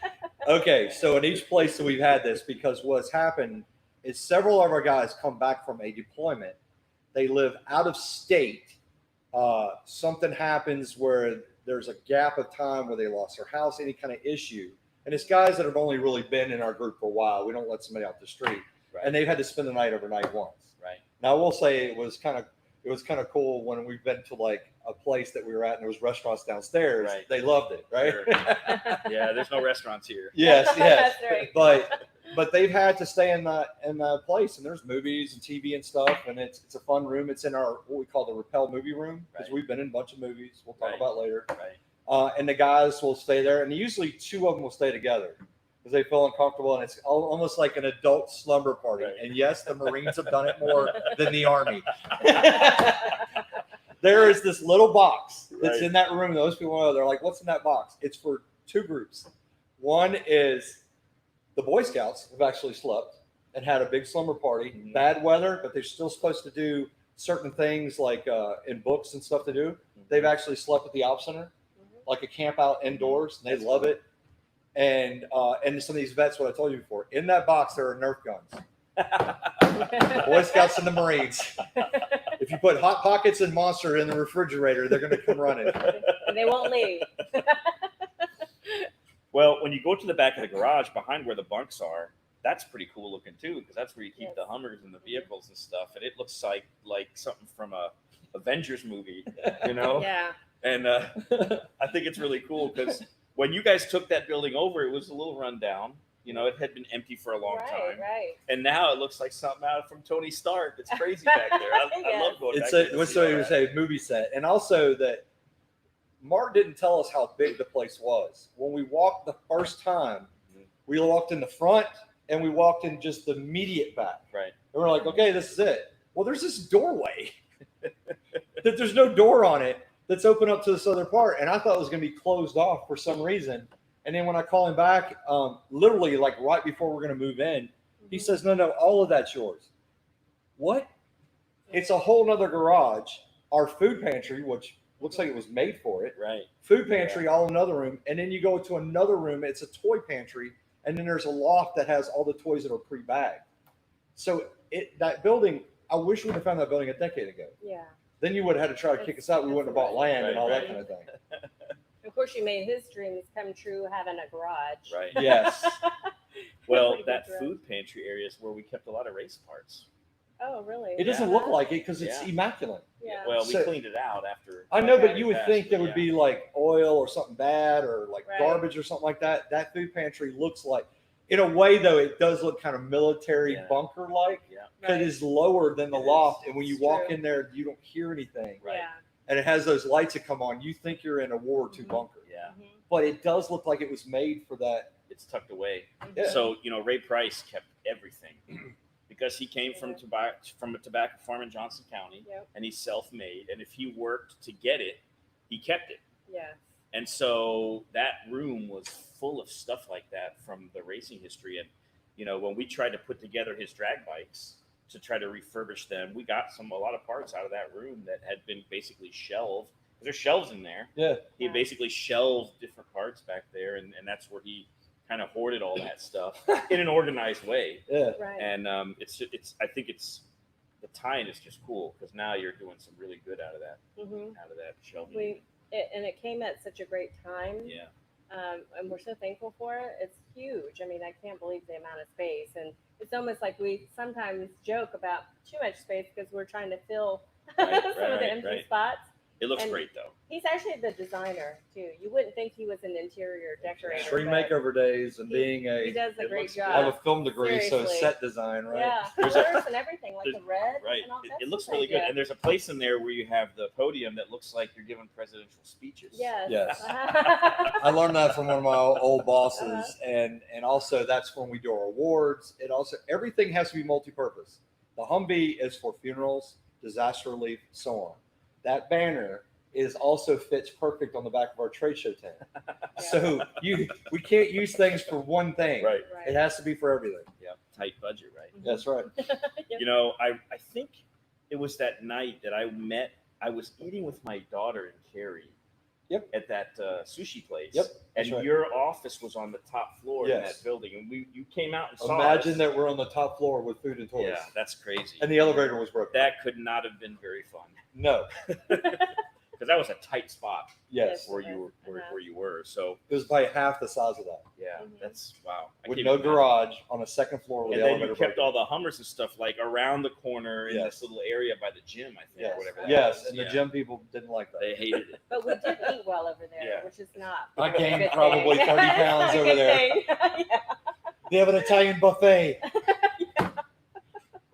Okay, so in each place that we've had this, because what's happened is several of our guys come back from a deployment They live out of state. Something happens where there's a gap of time where they lost their house, any kind of issue. And it's guys that have only really been in our group for a while. We don't let somebody out the street. Right. And they've had to spend the night overnight once. Right. Now I will say it was kind of cool when we've been to like a place that we were at and there was restaurants downstairs. Right. They loved it, right? Sure. Yeah, there's no restaurants here. Yes, yes. That's right. But they've had to stay in that place, and there's movies and TV and stuff, and it's a fun room. It's in our what we call the Rappel movie room because Right. we've been in a bunch of movies. We'll talk Right. about later. Right. And the guys will stay there, and usually two of them will stay together because they feel uncomfortable, and it's almost like an adult slumber party. Right. And yes, the Marines have done it more than the Army. There is this little box that's Right. in that room. Those people know. They're like, "What's in that box?" It's for two groups. One is the Boy Scouts have actually slept and had a big slumber party. Mhm. Bad weather, but they're still supposed to do certain things like in books and stuff to do. They've actually slept at the Op Center, like a camp out indoors, and they That's love cool. it. And some of these vets, what I told you before, in that box there are Nerf guns. The Boy Scouts and the Marines. If you put Hot Pockets and Monster in the refrigerator, they're going to come running. And they won't leave. Well, when you go to the back of the garage behind where the bunks are, that's pretty cool looking too, because that's where you keep Yes. the Hummers and the vehicles and stuff. And it looks like something from a Avengers movie, you know? Yeah. And I think it's really cool because when you guys took that building over, it was a little rundown. You know, it had been empty for a long time. Right. And now it looks like something out from Tony Stark. It's crazy back there. I Yes. love going It's back there. to what's see all what you that. say, movie set. And also that Mark didn't tell us how big the place was. When we walked the first time, we walked in the front and we walked in just the immediate back. Right. And we're like, okay, this is it. Well, there's this doorway that there's no door on it that's open up to this other part. And I thought it was going to be closed off for some reason. And then when I call him back, literally like right before we're going to move in, he says, no, all of that's yours. What? It's a whole nother garage. Our food pantry, which looks like it was made for it. Right. Food pantry, all in another room. And then you go to another room. It's a toy pantry. And then there's a loft that has all the toys that are pre-bagged. So that building, I wish we would have found that building a decade ago. Yeah. Then you would have had to try to kick us out. We wouldn't have bought land and all that Right. kind of thing. Of course, you made his dreams come true having a garage. Right. Yes. Well, Pretty that good drive. food pantry area is where we kept a lot of race parts. Oh, really? It doesn't look like it because it's Yeah. immaculate. Yeah. Well, we So- cleaned it out after. I know, but after you we would passed, think there but would yeah. be like oil or something bad or like Right. garbage or something like that. That food pantry looks like, in a way though, it does look kind of military Yeah. bunker like. Yeah. Because Right. it is lower than the It is. loft, and when you It's walk true. in there, you don't hear anything. Right. Yeah. And it has those lights that come on. You think you're in a World War II Mhm. bunker, Yeah. Mhm. but it does look like it was made for that. It's tucked away. Yeah. So, Ray Price kept everything because he came from Yeah. from a tobacco farm in Johnson County, Yep. and he's self-made. And if he worked to get it, he kept it. Yes. And so that room was full of stuff like that from the racing history. And, when we tried to put together his drag bikes to try to refurbish them, we got a lot of parts out of that room that had been basically shelved. There's shelves in there. Yeah. He Yeah. basically shelved different parts back there. And that's where he kind of hoarded all that stuff in an organized way. Yeah. Right. And I think the tie-in is just cool because now you're doing some really good out of that Mhm. shelving. And it came at such a great time. Yeah. And we're so thankful for it. It's huge. I mean, I can't believe the amount of space. And it's almost like we sometimes joke about too much space because we're trying to fill Right, some of the right, empty right. spots. It looks And- great though. He's actually the designer too. You wouldn't think he was an interior decorator. Extreme but makeover days and being He a. does a it great looks I have job. a film degree, so Seriously. set design, right? Yeah, There's a- colors and everything, like the red. Right. And all that It looks stuff. really good. Yeah. And there's a place in there where you have the podium that looks like you're giving presidential speeches. Yes. Yes. I learned that from one of my old bosses, Uh-huh. and also that's when we do our awards. It also everything has to be multi-purpose. The Humvee is for funerals, disaster relief, so on. That banner also fits perfect on the back of our trade show tent. So we can't use things for one thing. Right. Right. It has to be for everything. Yeah. Tight budget, right? That's right. Yep. I think it was that night that I was eating with my daughter and Carrie. Yep. at that sushi place. Yep, And that's right. your office was on the top floor in Yes. that building, and you came out and saw Imagine us. that we're on the top floor with food and toys. Yeah, that's crazy. And the elevator was broken. That could not have been very fun No. because that was a tight spot Yes. where you were. So It was by half the size of that. yeah, Mhm. that's wow. I With can't no even imagine. garage on a second floor with And the then elevator you kept broken. all the Hummers and stuff like around the corner in Yes. this little area by the gym, I think, Yes. or whatever. That Yes, was. and the Yeah. gym people didn't like that. They hated it. But we did eat well over there, Yeah. which is not. I a gained good probably thing. 30 pounds A over good there. thing. Yeah. They have an Italian buffet.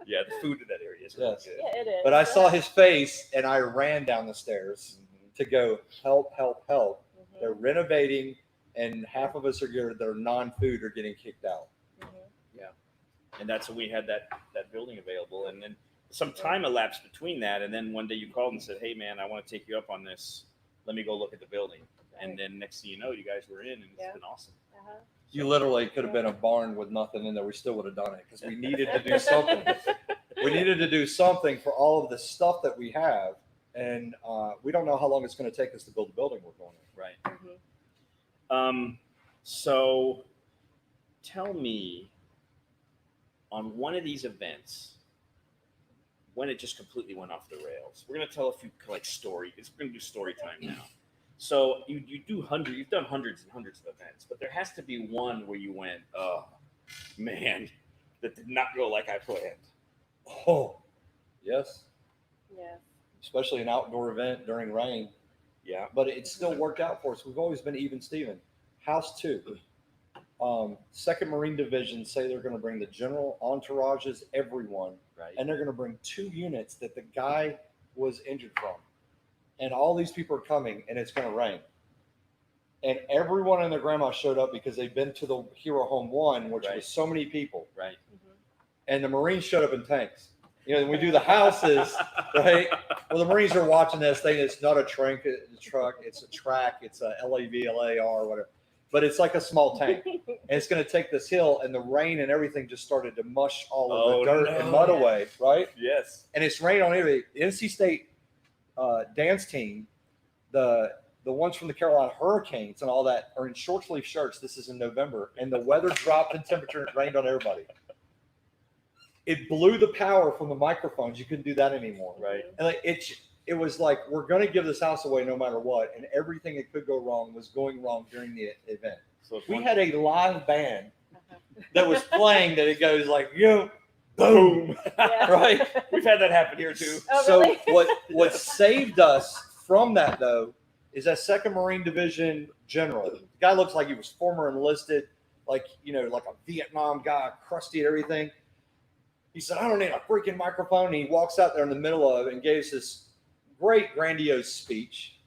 Yeah, the food in that area is really Yes. good. Yeah, it is. But I saw his face and I ran down the stairs to go help, help, help. Mhm, They're renovating and half of us are good. Their non-food are getting kicked out. mhm. And that's when we had that building available. And then some time elapsed between that, and then one day you called and said, "Hey, man, I want to take you up on this. Let me go look at the building." And then next thing you know, you guys were in, and it's Yeah. been awesome. Uh-huh. You literally could have been a barn with nothing in there. We still would have done it because we needed to do something. We needed to do something for all of the stuff that we have. And we don't know how long it's going to take us to build the building we're going in. Right. Mhm. So tell me, on one of these events, when it just completely went off the rails. We're gonna tell a few like stories. We're gonna do story time now. So you've done hundreds and hundreds of events, but there has to be one where you went, oh man, that did not go like I planned. Oh, yes. Yeah. Especially an outdoor event during rain. Yeah. But it still worked out for us. We've always been even Steven. House 2. 2nd Marine Division say they're going to bring the general entourages, everyone, Right. and they're going to bring 2 units that the guy was injured from. And all these people are coming, and it's going to rain. And everyone and their grandma showed up because they've been to the Hero Home 1, which Right. was so many people. Right. Mhm. And the Marines showed up in tanks. You know, when we do the houses, right? Well, the Marines are watching this thing. It's not a truck, it's a track, it's a LAVLAR, whatever. But it's like a small tank. And it's going to take this hill, and the rain and everything just started to mush all of Oh, the dirt no. and mud away, right? Yes. And it's rain on everything. The NC State dance team, the ones from the Carolina Hurricanes and all that are in short sleeve shirts. This is in November, and the weather dropped in temperature and it rained on everybody. It blew the power from the microphones. You couldn't do that anymore. Right. And like it was like, we're going to give this house away no matter what. And everything that could go wrong was going wrong during the event. So if We one- had a live band Uh-huh. that was playing that it goes like, yo, boom, Yeah. right? We've had that happen here too. Oh, So really? what saved us from that, though, is that 2nd Marine Division general. The guy looks like he was former enlisted, like, you know, like a Vietnam guy, crusty and everything. He said, I don't need a freaking microphone. And he walks out there in the middle of it and gives this great grandiose speech.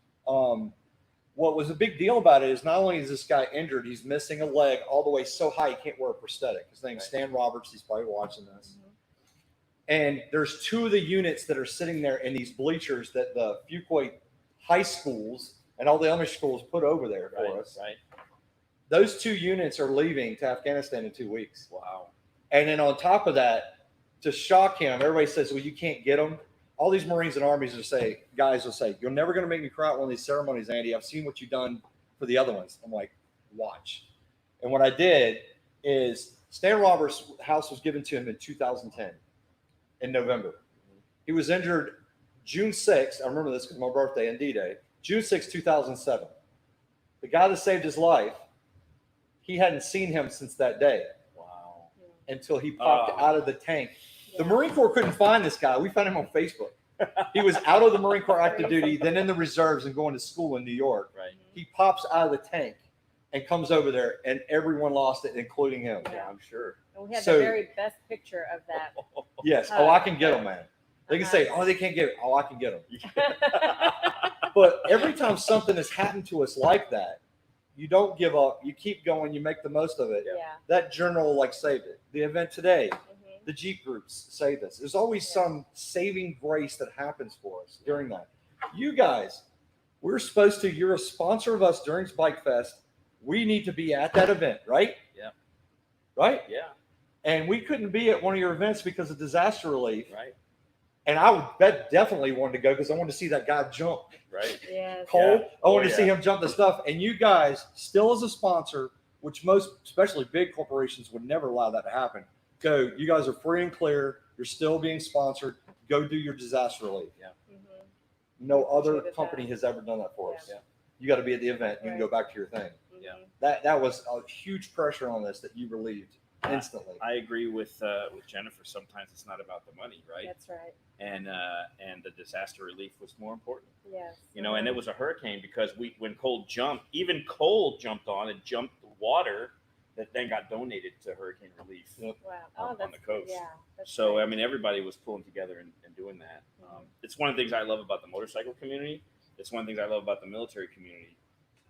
What was a big deal about it is not only is this guy injured, he's missing a leg all the way so high he can't wear a prosthetic. His name's Stan Roberts. He's probably watching this. And there's 2 of the units that are sitting there in these bleachers that the Fuquay high schools and all the Amish schools put over there for Right. us. Right. Those 2 units are leaving to Afghanistan in 2 weeks. Wow. And then on top of that, to shock him, everybody says, well, you can't get them. All these Marines and Armies guys will say, you're never going to make me cry at one of these ceremonies, Andy. I've seen what you've done for the other ones. I'm like, watch. And what I did is Stan Roberts' house was given to him in 2010 in November. He was injured June 6th. I remember this because my birthday and D-Day. June 6th, 2007. The guy that saved his life, he hadn't seen him since that day Wow. until he popped Oh. out of the tank. The Yeah. Marine Corps couldn't find this guy. We found him on Facebook. He was out of the Marine Corps active duty, then in the reserves and going to school in New York. Right. He pops out of the tank and comes over there, and everyone lost it, including him. Yeah, I'm sure. And we had So- the very best picture of that. Yes. Oh, I can get him, man. They can Uh-huh. say, oh, they can't get it. Oh, I can get him. But every time something has happened to us like that, you don't give up. You keep going. You make the most of it. Yeah. That journal like saved it. The event today, Mhm. the Jeep groups say this. There's always Yeah. some saving grace that happens for us during that. You guys, you're a sponsor of us during Bike Fest. We need to be at that event, right? Yeah. Right? Yeah. And we couldn't be at one of your events because of disaster relief. Right. And I would definitely wanted to go because I wanted to see that guy jump. Right. Yes. Cole, Yeah. I wanted Oh, to see yeah. him jump the stuff. And you guys, still as a sponsor, which most, especially big corporations, would never allow that to happen. Go, you guys are free and clear. You're still being sponsored. Go do your disaster relief. Mhm. No other Appreciated company that. has ever done that for us. Yeah. You got to be at the event. You can go Right. back to your thing. Yeah. Mhm. That was a huge pressure on this that you relieved instantly. I agree with Jennifer. Sometimes it's not about the money, right? That's right. And the disaster relief was more important. Yes. You know, and it was a hurricane because when Cole jumped, even Cole jumped on and jumped the water that then got donated to hurricane relief. Yep. Wow. on that's the coast. Yeah. That's So great. I mean, everybody was pulling together and doing that. It's one of the things I love about the motorcycle community. It's one of the things I love about the military community.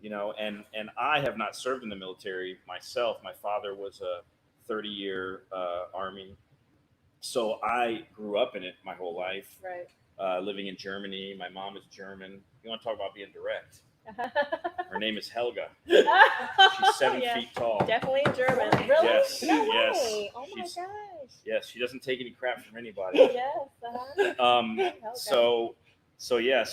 You know, and I have not served in the military myself. My father was a 30-year Army, so I grew up in it my whole life. Right. Living in Germany, my mom is German. You want to talk about being direct? Her name is Helga. She's 7 Yeah. feet tall. Definitely German. Really? Yes, No yes. way. Oh my She's- gosh. Yes, she doesn't take any crap from anybody. Yes. Helga. So yeah,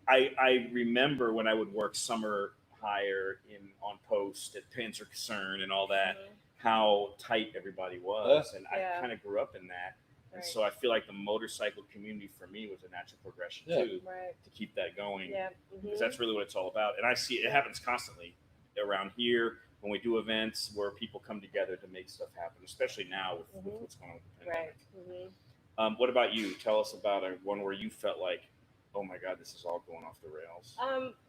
I remember when I would work summer hire on post at Panzerkaserne and all that, Mhm. how tight everybody was, and Yeah. I kind of grew up in that, and Right. so I feel like the motorcycle community for me was a natural progression Yeah. too, Right. to keep that going, Yeah. because Mhm. that's really what it's all about. And I see it happens constantly around here when we do events where people come together to make stuff happen, especially now with Mhm. what's going on with the pandemic. Right. Mhm. What about you? Tell us about one where you felt like, oh my God, this is all going off the rails.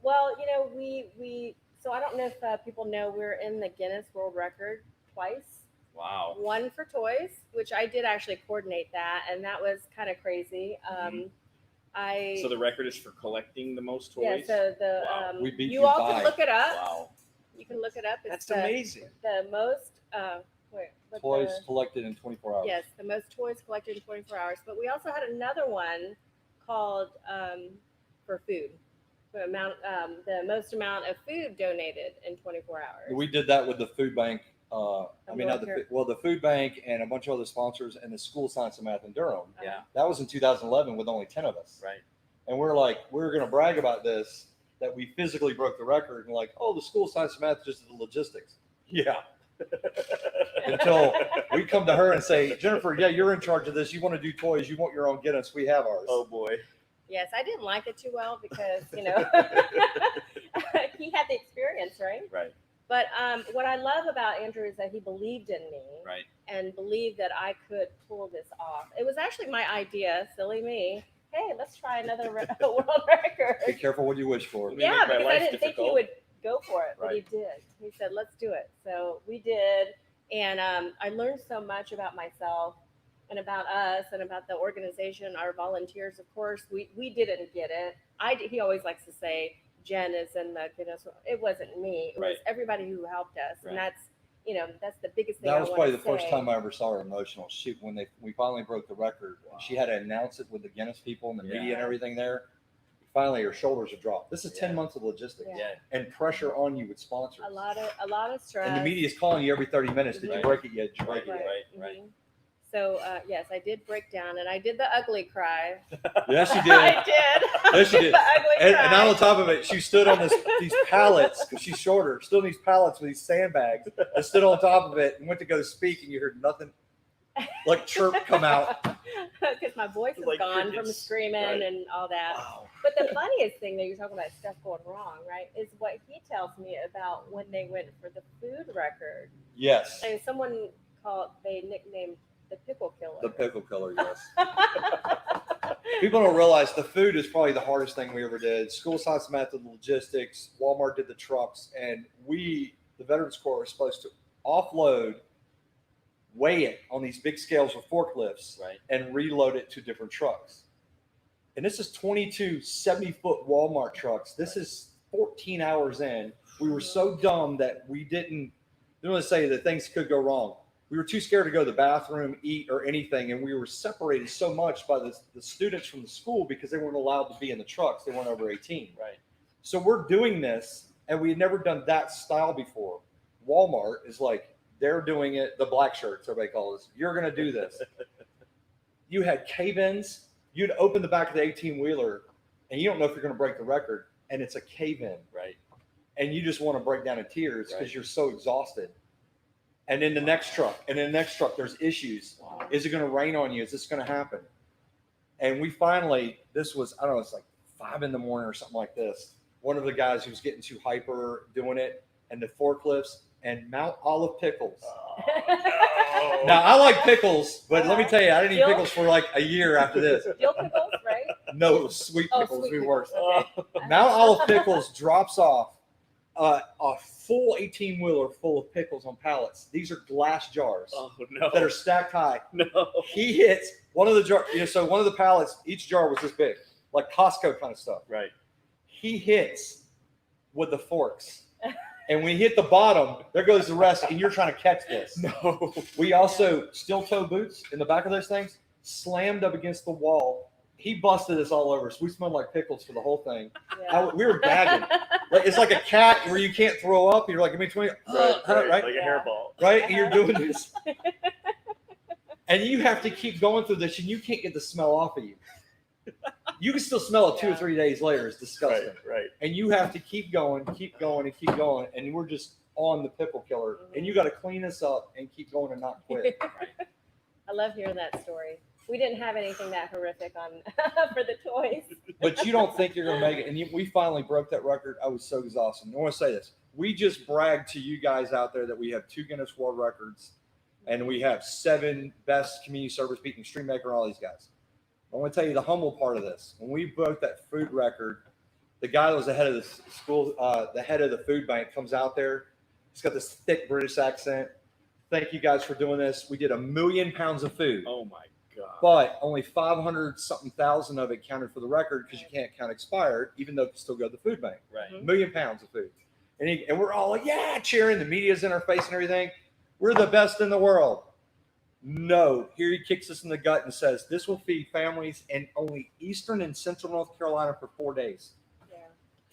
Well, we so I don't know if people know we're in the Guinness World Record twice. Wow. One for toys, which I did actually coordinate that, and that was kind of crazy. So the record is for collecting the most toys? Yeah, so the Wow. We beat you you all by. can look it up. Wow. You can look it up. It's That's the, amazing. the most what's Toys the- collected in 24 hours. Yes, the most toys collected in 24 hours. But we also had another one called for food. The most amount of food donated in 24 hours. We did that with the food bank. Military. The food bank and a bunch of other sponsors and the School of Science and Math in Durham. Yeah. That was in 2011 with only 10 of us. Right. And we're going to brag about this, that we physically broke the record, and like, oh, the School of Science and Math just did the logistics. Yeah. Until we come to her and say, Jennifer, yeah, you're in charge of this. You want to do toys. You want your own Guinness. We have ours. Oh boy. Yes, I didn't like it too well because he had the experience, right? Right. But what I love about Andrew is that he believed in me Right. and believed that I could pull this off. It was actually my idea, silly me. Hey, let's try another world Be record. careful what you wish for. We Yeah, make my because I life didn't think he difficult. would go for it, but he Right. did. He said, let's do it. So we did. And I learned so much about myself and about us and about the organization, our volunteers. Of course, we didn't get it. He always likes to say, Jen is in the Guinness. It wasn't me. It was Right. everybody who helped us. Right. And that's the biggest thing That I was want probably to the first say. time I ever saw her emotional. We finally broke the record. Wow. She had to announce it with the Guinness people and the Yeah. media and everything there. Finally, her shoulders would drop. This is 10 Yeah. months of logistics Yeah. Yeah. and pressure on you with sponsors. A lot of stress. And the media's calling you every 30 minutes. Did you Right. break it yet? Did you break Right. it yet? Right. Mhm. So yes, I did break down, and I did the ugly cry. Yes, you did. I did. Yes, you did. The ugly And cry. on top of it, she stood on these pallets because she's shorter. Stood on these pallets with these sandbags. And stood on top of it and went to go speak, and you heard nothing, like chirp come out. Because my voice is Like gone from crickets. screaming Right. and all that. Wow. But the funniest thing that you're talking about stuff going wrong, right, is what he tells me about when they went for the food record. Yes, And someone they nicknamed the pickle killer. the pickle killer. Yes. People don't realize the food is probably the hardest thing we ever did. School of Science and Math did the logistics. Walmart did the trucks, and we, the Veterans Corps, were supposed to offload, weigh it on these big scales with forklifts, Right. and reload it to different trucks. And this is 22 70-foot Walmart trucks. This is 14 hours in. We were so dumb that we didn't want to say that things could go wrong. We were too scared to go to the bathroom, eat, or anything. And we were separated so much by the students from the school because they weren't allowed to be in the trucks. They weren't over 18. Right. So we're doing this, and we had never done that style before. Walmart is like, they're doing it, the black shirts, everybody calls it. You're going to do this. You had cave-ins you'd open the back of the 18-wheeler and you don't know if you're going to break the record, and it's a cave-in. Right. And you just want to break down in tears because Right. you're so exhausted. And in the next truck, there's issues. Wow. Is it going to rain on you? Is this going to happen? And we finally, this was, I don't know, it's like 5 a.m. or something like this. One of the guys who was getting too hyper doing it, and the forklifts and Mount Olive pickles. Oh, no. Now, I like pickles, but let me tell you, I didn't eat Dill? pickles for like a year after this. Dill pickles, right? No, it was sweet Oh, pickles. sweet We pickles. worked. Okay. Mount Olive Pickles drops off a full 18-wheeler full of pickles on pallets. These are glass jars Oh no. that are stacked high. No. He hits one of the jars. So one of the pallets, each jar was this big, like Costco kind of stuff. Right. He hits with the forks. And when he hit the bottom, there goes the rest, and you're trying to catch this. No. We also, steel toe boots in the back of those things, slammed up against the wall. He busted us all over, so we smelled like pickles for the whole thing. Yeah. We were gagging. Like, it's like a cat where you can't throw up. You're like, give me 20, Right. right? Like a Yeah. hairball. Right? And you're doing this. And you have to keep going through this, and you can't get the smell off of you. You can still smell it 2 or 3 days later. It's disgusting. Right. And you have to keep going, and keep going. And we're just on the pickle killer. And you got to clean this up and keep going and not quit. I love hearing that story. We didn't have anything that horrific on for the toys. But you don't think you're going to make it. And we finally broke that record. I was so exhausted. I want to say this. We just bragged to you guys out there that we have 2 Guinness World Records, and we have 7 best community service beating Stream Maker and all these guys. I want to tell you the humble part of this. When we broke that food record, the guy that was the head of the school, the head of the food bank comes out there. He's got this thick British accent. Thank you guys for doing this. We did 1 million pounds of food. Oh my God. But only 500-something thousand of it counted for the record because you can't count expired, even though it can still go to the food bank. Right. 1 million pounds of food. And we're all like, yeah, cheering. The media's in our face and everything. We're the best in the world. No. Here he kicks us in the gut and says, this will feed families in only Eastern and Central North Carolina for 4 days. Yeah.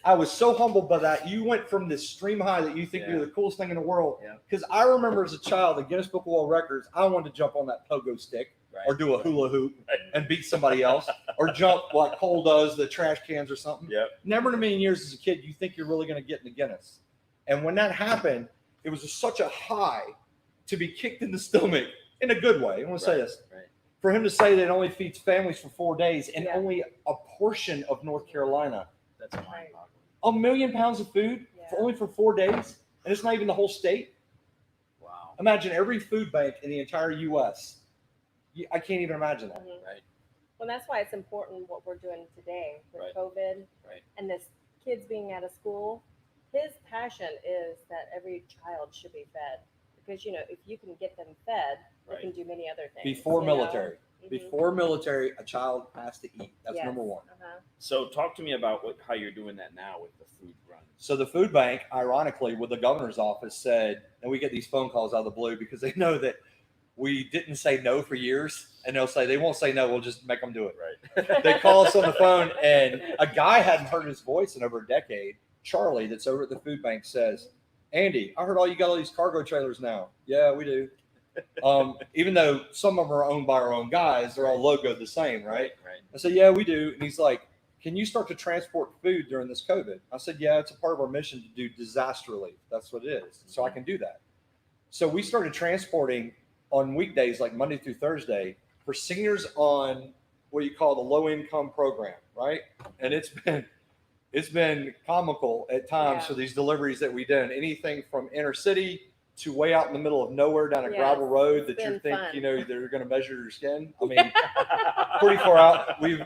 I was so humbled by that. You went from this stream high that you think Yeah. you're the coolest thing in the world. Yeah. Because I remember as a child, the Guinness Book of World Records, I wanted to jump on that pogo stick. Right. Or do a hula hoop Right. and beat somebody else, or jump like Cole does the trash cans or something. Yep. Never in a million years as a kid you think you're really going to get in the Guinness. And when that happened, it was such a high to be kicked in the stomach in a good way. I want to say this. Right. For him to say that it only feeds families for 4 days and Yeah. only a portion of North Carolina, That's mind-boggling. 1 million pounds of food Yeah. for only for 4 days, and it's not even the whole state. Wow. Imagine every food bank in the entire U.S. I can't even imagine that. Mhm. Right. Well, that's why it's important what we're doing today with Right. COVID Right. and this kids being out of school. His passion is that every child should be fed because, if you can get them fed, you Right. can do many other things. Before you know? military. Mhm. Before military, a child has to eat. That's Yes. number one. Uh-huh. So talk to me about how you're doing that now with the food run. So the food bank, ironically, with the governor's office said, and we get these phone calls out of the blue because they know that we didn't say no for years, and they'll say they won't say no. We'll just make them do it. Right. They call us on the phone, and a guy hadn't heard his voice in over a decade. Charlie, that's over at the food bank, says, "Andy, I heard you got all these cargo trailers now." Yeah, we do. Even though some of them are owned by our own guys, they're all logoed the same, right? Right. I said, yeah, we do. And he's like, can you start to transport food during this COVID? I said, yeah, it's a part of our mission to do disaster relief. That's what it is. So I can do that. So we started transporting on weekdays, like Monday through Thursday, for seniors on what you call the low income program, right? And it's been comical at times Yeah. for these deliveries that we done. Anything from inner city to way out in the middle of nowhere down a Yes, gravel road that it's you been think fun. they're going to measure your skin. I mean, pretty far out. We've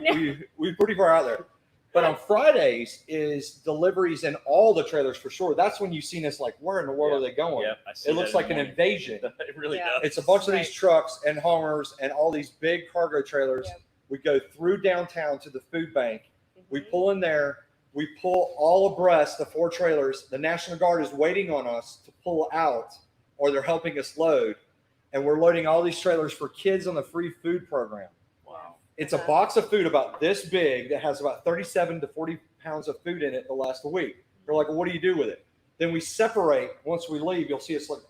pretty far out there. But on Fridays is deliveries in all the trailers for sure. That's when you've seen us like, where in the world are they going? Yep. I see It that looks in like the an morning. invasion. It really Yeah. does. It's a bunch of these Right. trucks and Hummers and all these big cargo trailers. Yep. We go through downtown to the food bank. We Mhm. pull in there. We pull all abreast the 4 trailers. The National Guard is waiting on us to pull out, or they're helping us load. And we're loading all these trailers for kids on the free food program. Wow. It's a box of food about this big that has about 37 to 40 pounds of food in it the last week. They're like, well, what do you do with it? Then we separate. Once we leave, you'll see it's like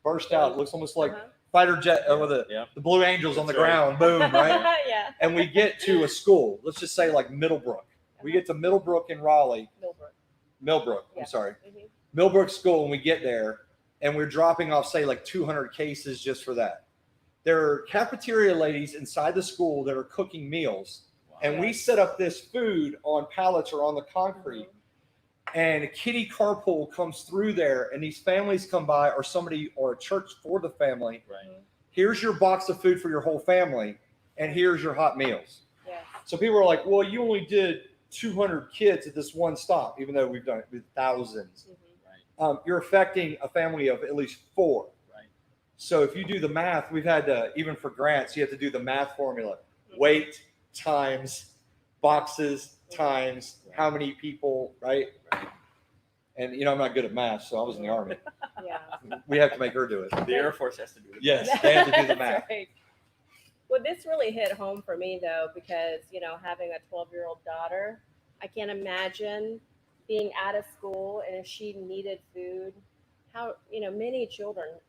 burst out. It looks almost like Uh-huh. fighter jet with the Blue Angels on the That's right. ground, boom, right? Yeah. And we get to a school, let's just say like Middlebrook. We get to Middlebrook in Raleigh. Millbrook, Yeah. I'm sorry. Mhm. Millbrook School, and we get there, and we're dropping off, say, like 200 cases just for that. There are cafeteria ladies inside the school that are cooking meals, and we set up this food on pallets or on the concrete, and a kiddie carpool comes through there, and these families come by, or somebody, or a church for the family. Right. Here's your box of food for your whole family, and here's your hot meals. Yes. So people are like, well, you only did 200 kids at this one stop, even though we've done it with thousands. Mhm. You're affecting a family of at least 4. Right. So if you do the math, we've had to, even for grants, you have to do the math formula. Mhm. Weight times boxes times how many people, right? And, you know, I'm not good at math, so I was in the Army. Yeah. We have to make her do it. The Air Force has to do it. Yes, they have to do the That's math. right. Well, this really hit home for me though, because having a 12-year-old daughter, I can't imagine being out of school and if she needed food, how many children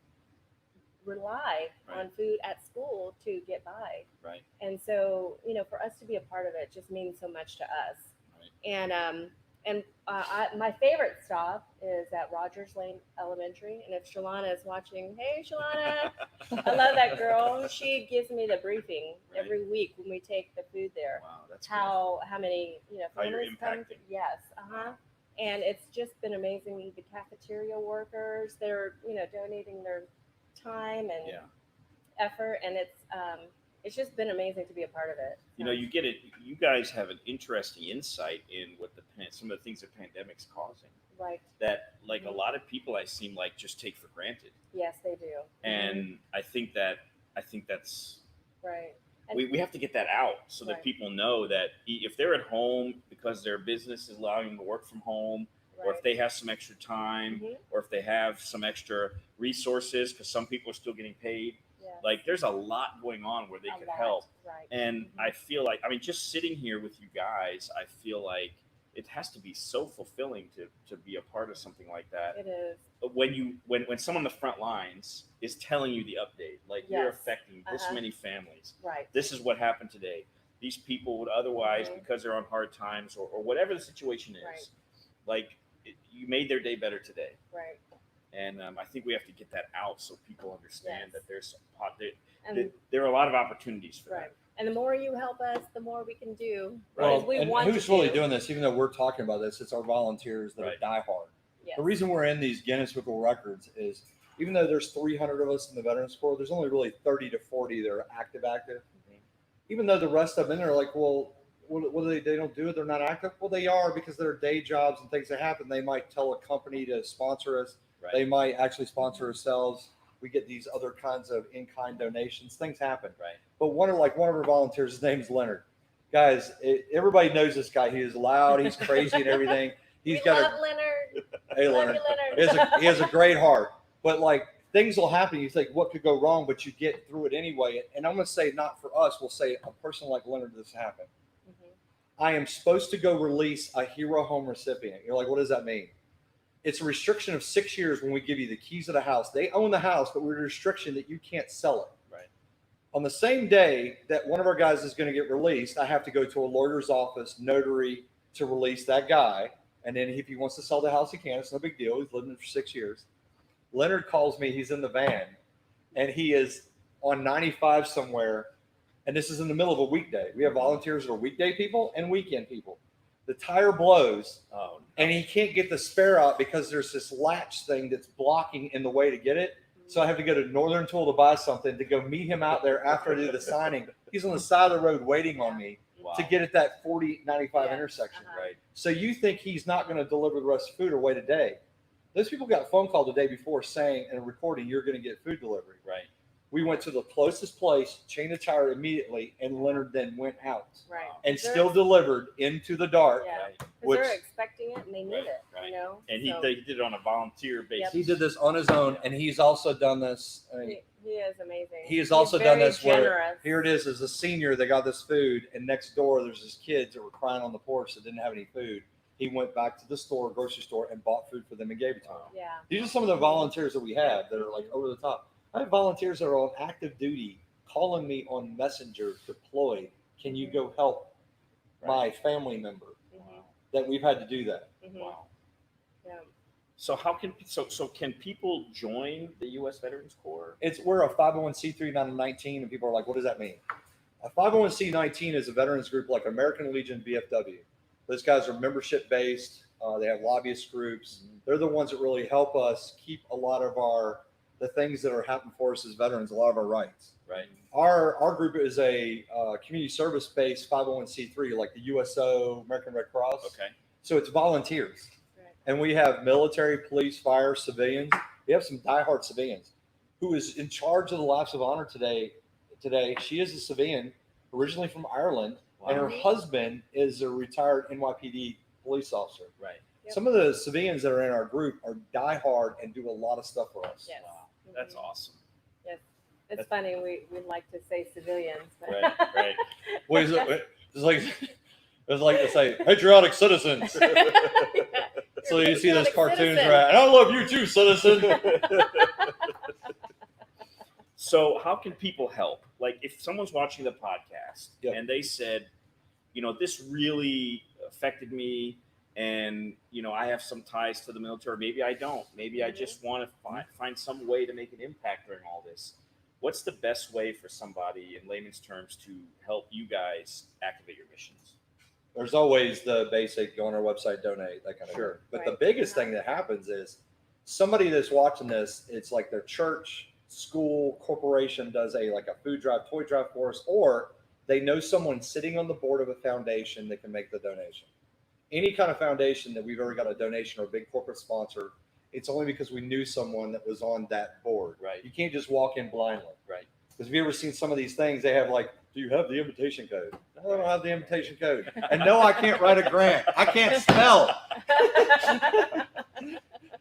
rely Right. on food at school to get by. Right. And so, for us to be a part of it just means so much to us. Right. And my favorite stop is at Rogers Lane Elementary. And if Shalana is watching, hey, Shalana, I love that girl. She gives me the briefing Right. every week when we take the food there. Wow, that's How many How you're families come. impacting. Yes, and it's just been amazing. The cafeteria workers, they're donating their time and Yeah. effort, and it's just been amazing to be a part of it. You get it. You guys have an interesting insight in what some of the things the pandemic's causing. Right. That like Mhm. a lot of people I seem like just take for granted, Yes, they do. and I think that's Right. we have to get that out so that Right. people know that if they're at home because their business is allowing them to work from home, or if Right. they have some extra time, Mhm. or if they have some extra resources, because some people are still getting paid. Yes. Like there's a lot going on where they A could lot. help. Right. And Mhm. I feel like, just sitting here with you guys, I feel like it has to be so fulfilling to be a part of something like that. It is. When someone on the front lines is telling you the update, like you're Yes. affecting this Uh-huh. many families. Right. This is what happened today. These people would otherwise, Mhm. because they're on hard times or whatever the situation is, Right. like you made their day better today. Right. And I think we have to get that out so people understand Yes. that there's And there are a lot of opportunities for right. And the more you help us, the more we can do. Right. Because we and want who's to really do. doing this? Even though we're talking about this, it's our volunteers that Right. are die hard. Yes. The reason we're in these Guinness Book of Records is even though there's 300 of us in the Veterans Corps, there's only really 30 to 40 that are active. Mhm. Even though the rest of them are like, well, what do they don't do it? They're not active. Well, they are because they're day jobs and things that happen. They might tell a company to sponsor us. Right. They might actually sponsor ourselves. We get these other kinds of in-kind donations. Things happen. Right. But one of our volunteers, his name's Leonard. Guys, everybody knows this guy. He is loud. He's crazy and everything. He's We got love Leonard. hey Love Leonard. you, Leonard. He has a great heart. But like things will happen. You think what could go wrong, but you get through it anyway. And I'm gonna say not for us. We'll say a person like Leonard this happened. Mhm. I am supposed to go release a hero home recipient. You're like, what does that mean? It's a restriction of 6 years when we give you the keys of the house. They own the house, but we're a restriction that you can't sell it. Right. On the same day that one of our guys is going to get released, I have to go to a lawyer's office, notary, to release that guy. And then if he wants to sell the house, he can. It's no big deal. He's lived in it for 6 years. Leonard calls me. He's in the van, and he is on 95 somewhere. And this is in the middle of a weekday. We have volunteers that are weekday people and weekend people. The tire blows, Oh. and he can't get the spare out because there's this latch thing that's blocking in the way to get it. So I have to go to Northern Tool to buy something to go meet him out there after I do the signing. He's on the side of the road waiting on me Wow. to get at that 40-95 Yeah. intersection. Uh-huh. Right. So you think he's not going to deliver the rest of the food or wait a day. Those people got a phone call the day before saying in a recording, you're going to get food delivery. Right. We went to the closest place, changed the tire immediately, and Leonard then went out Right. and They're- still delivered into the dark. Yeah. Right. Because Which- they're expecting it and they need Right, it. right. So And he did it on a volunteer basis. He did this on his own, and he's also done this. I mean, he is amazing. he has He's also done very this where generous. here it is as a senior, they got this food, and next door there's these kids that were crying on the porch that didn't have any food. He went back to the store, grocery store, and bought food for them and gave it to them. Yeah. These are some of the volunteers that we have that are like over the top. I have volunteers that are on active duty calling me on Messenger deployed. Can you go help my family member? Mhm. That we've had to do that. Mhm. Wow. Yeah. So how can can people join the U.S. Veterans Corps? We're a 501c3 19, and people are like, what does that mean? A 501c19 is a veterans group like American Legion, VFW. Those guys are membership based. They have lobbyist groups. They're the ones that really help us keep a lot of the things that are happening for us as veterans, a lot of our rights. Right. Our group is a community service based 501c3, like the USO, American Red Cross. Okay. So it's volunteers. Right. And we have military, police, fire, civilians. We have some diehard civilians. Who is in charge of the Laps of Honor today? She is a civilian, originally from Ireland, and her husband is a retired NYPD police officer. Right. Yep. Some of the civilians that are in our group are diehard and do a lot of stuff for us. Yes. Wow. That's awesome. Yes. It's funny. We like to say civilians. But Right. Right. What is it? It's like to say patriotic citizens. So you see those Patriotic cartoons, citizen. right? And I love you too, citizen. So how can people help? Like if someone's watching the podcast Yep. and they said, this really affected me, and I have some ties to the military. Maybe I don't. Maybe I just want to find some way to make an impact during all this. What's the best way for somebody, in layman's terms, to help you guys activate your missions? There's always the basic, go on our website, donate, that kind of Sure. thing. But Right. the biggest thing that happens is somebody that's watching this, it's like their church, school, corporation does a food drive, toy drive for us, or they know someone sitting on the board of a foundation that can make the donation. Any kind of foundation that we've ever got a donation or a big corporate sponsor, it's only because we knew someone that was on that board. Right. You can't just walk in blindly. Right. Because have you ever seen some of these things? They have do you have the invitation code? No, I don't have the invitation code. And no, I can't write a grant. I can't spell.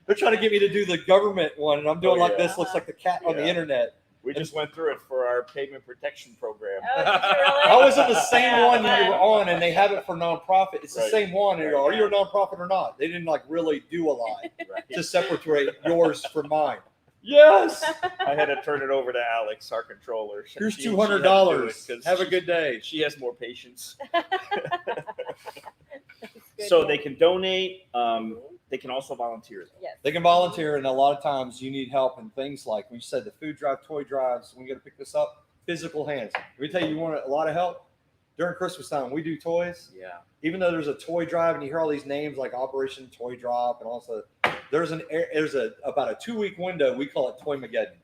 They're trying to get me to do the government one, and I'm doing this. Looks like the cat on the Yeah. internet. We just went through it for our payment protection program. Oh, did you really? I was in the same Yeah, one you were fun. on, and they have it for nonprofit. It's the Right. same one. And you go, are Right. you a nonprofit or not? They didn't really do a lot Right. to separate yours from mine. Yes. I had to turn it over to Alex, our controller. Here's She had to do $200. it 'cause Have a good day. She has more patience. Good So deal. they can donate. They can also volunteer. Yes. They can volunteer, and a lot of times you need help in things like we said, the food drive, toy drives. We got to pick this up. Physical hands. Let me tell you want a lot of help during Christmas time. We do toys. Yeah. Even though there's a toy drive, and you hear all these names like Operation Toy Drop, and also there's about a 2-week window. We call it Toy Mageddon.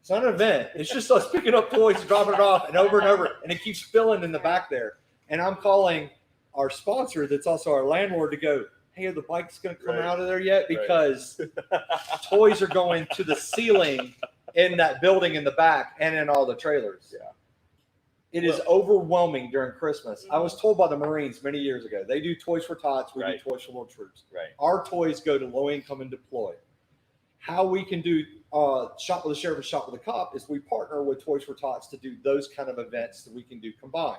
It's not an event. It's just us picking up toys, and dropping it off, and over, and it keeps filling in the back there. And I'm calling our sponsor, that's also our landlord, to go, hey, are the bikes going to come Right. out of there yet? Right. Because toys are going to the ceiling in that building in the back and in all the trailers. Yeah. It is overwhelming during Christmas. I was told by the Marines many years ago, they do Toys for Tots, we Right. do Toys for Little Troops. Right. Our toys go to low income and deploy. How we can do Shop with the Sheriff and Shop with the Cop is we partner with Toys for Tots to do those kind of events that we can do combined.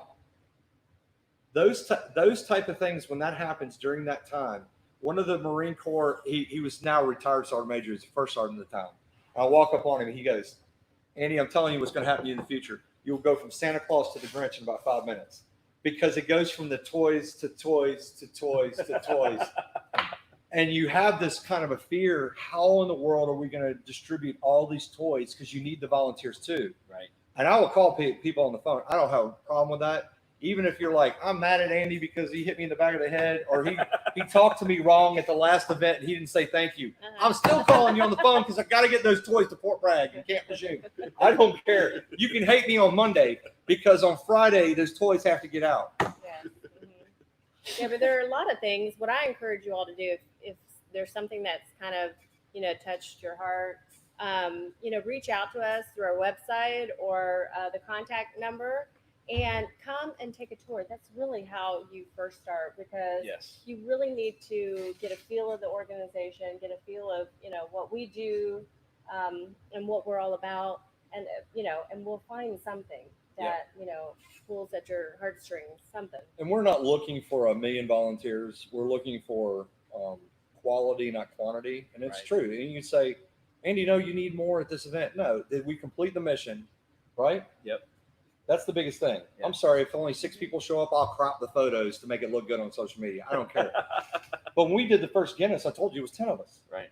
Those type of things, when that happens during that time, one of the Marine Corps, he was now retired sergeant major, he's the first sergeant of the town. I walk up on him and he goes, Andy, I'm telling you what's going to happen to you in the future. You'll go from Santa Claus to the Grinch in about 5 minutes, because it goes from the toys to toys to toys to toys. And you have this kind of a fear, how in the world are we going to distribute all these toys? Because you need the volunteers too. Right. And I will call people on the phone. I don't have a problem with that. Even if you're like, I'm mad at Andy because he hit me in the back of the head, or he talked to me wrong at the last event and he didn't say thank you. I'm still calling you on the phone because I got to get those toys to Fort Bragg and Camp Lejeune. I don't care. You can hate me on Monday because on Friday those toys have to get out. Yes. Yeah, but there are a lot of things. What I encourage you all to do, if there's something that's kind of, touched your heart, reach out to us through our website or the contact number, and come and take a tour. That's really how you first start, because Yes. you really need to get a feel of the organization, get a feel of, what we do, and what we're all about. And, and we'll find something that, pulls at your heartstrings, something. And we're not looking for 1 million volunteers. We're looking for quality, not quantity. And it's Right. true. And you can say, And you know, you need more at this event. No, did we complete the mission? Right? Yep. That's the biggest thing. Yeah. I'm sorry if only 6 people show up, I'll crop the photos to make it look good on social media. I don't care. But when we did the first Guinness, I told you it was 10 of us. Right.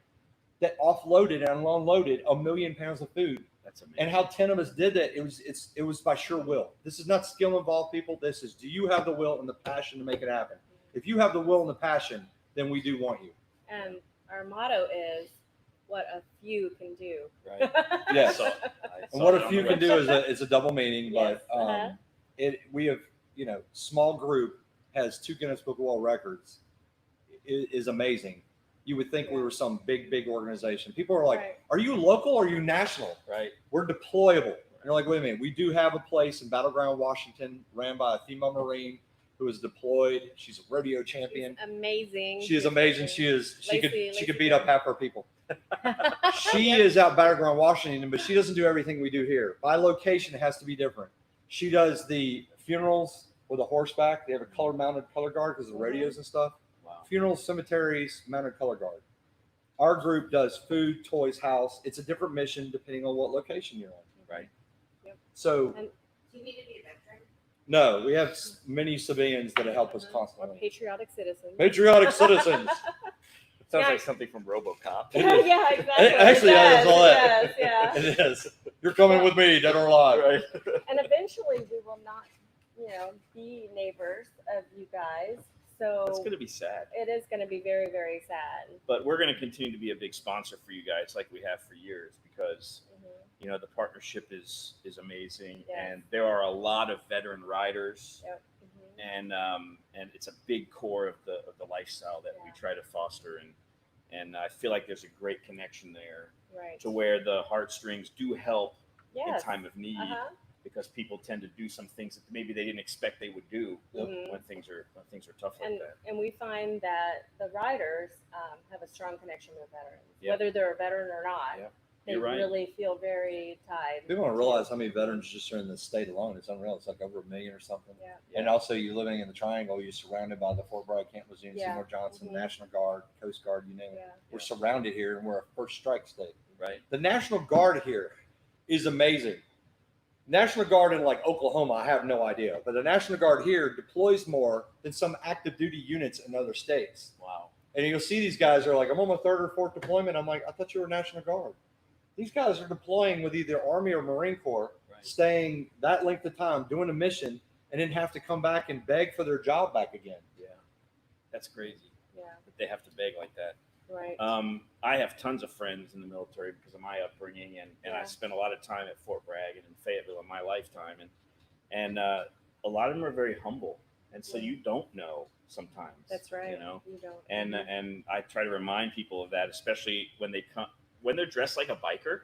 That offloaded and unloaded 1 million pounds of food. That's amazing. And how 10 of us did that, it was by sheer will. This is not skill involved, people. This is, do you have the will and the passion to make it happen? If you have the will and the passion, then we do want you. And our motto is, what a few can do. Right. Yes. I saw And what it a on few the can do website. is a double meaning, Yes, but we have, you know, small group has 2 Guinness Book of World Records is amazing. You would think we were some big organization. People are like, Right. are you local or are you national? Right. We're deployable. And you're like, wait a minute, we do have a place in Battleground, Washington, ran by a female Marine who is deployed. She's a rodeo champion. She's amazing. She is amazing. She could Lacey beat up half our people. She is out Battleground, Washington, but she doesn't do everything we do here. By location, it has to be different. She does the funerals with a horseback. They have a mounted color guard because of the radios and stuff. Wow. Funerals, cemeteries, mounted color guard. Our group does food, toys, house. It's a different mission depending on what location you're on. Right. So, And- Do you need to be a veteran? no, we have many civilians that help us Or constantly. patriotic citizens. Patriotic citizens. It sounds Yeah. like something from RoboCop. Yeah, exactly. Actually, It that is does, all it that. does, yeah. It is. You're coming with me, dead or alive. Right. And eventually we will not, be neighbors of you guys. So That's going to be sad. it is going to be very, very sad. But we're going to continue to be a big sponsor for you guys like we have for years because, Mhm. the partnership is amazing. Yes. And there are a lot of veteran riders. Yep. Mhm. And it's a big core of the lifestyle that we Yeah. try to foster, and I feel like there's a great connection there Right. to where the heartstrings do help Yes. in time of need Uh-huh. because people tend to do some things that maybe they didn't expect they would do Mhm. when things are tough like And that. and we find that the riders have a strong connection with veterans, Yeah. whether they're a veteran or not. Yeah. They You're right. really feel very tied. People don't realize how many veterans just are in the state alone. It's unreal. It's like over 1 million or something. Yeah. And also, you living in the Triangle, you're surrounded by the Fort Bragg, Camp Lejeune, Yeah. Seymour Johnson, Mhm. National Guard, Coast Guard, you name it. Yeah. We're surrounded here, and we're a first strike state. Right. The National Guard here is amazing. National Guard in like Oklahoma, I have no idea, but the National Guard here deploys more than some active duty units in other states. Wow. And you'll see these guys are like, I'm on my 3rd or 4th deployment. I'm like, I thought you were National Guard. These guys are deploying with either Army or Marine Corps, Right. staying that length of time, doing a mission, and then have to come back and beg for their job back again. Yeah. That's crazy Yeah. that they have to beg like that. Right. I have tons of friends in the military because of my upbringing, and I Yeah. spent a lot of time at Fort Bragg and in Fayetteville in my lifetime, and a lot of them are very humble, and so Yeah. you don't know sometimes. That's right. You know, You don't. and I try to remind people of that, especially when they're dressed like a biker.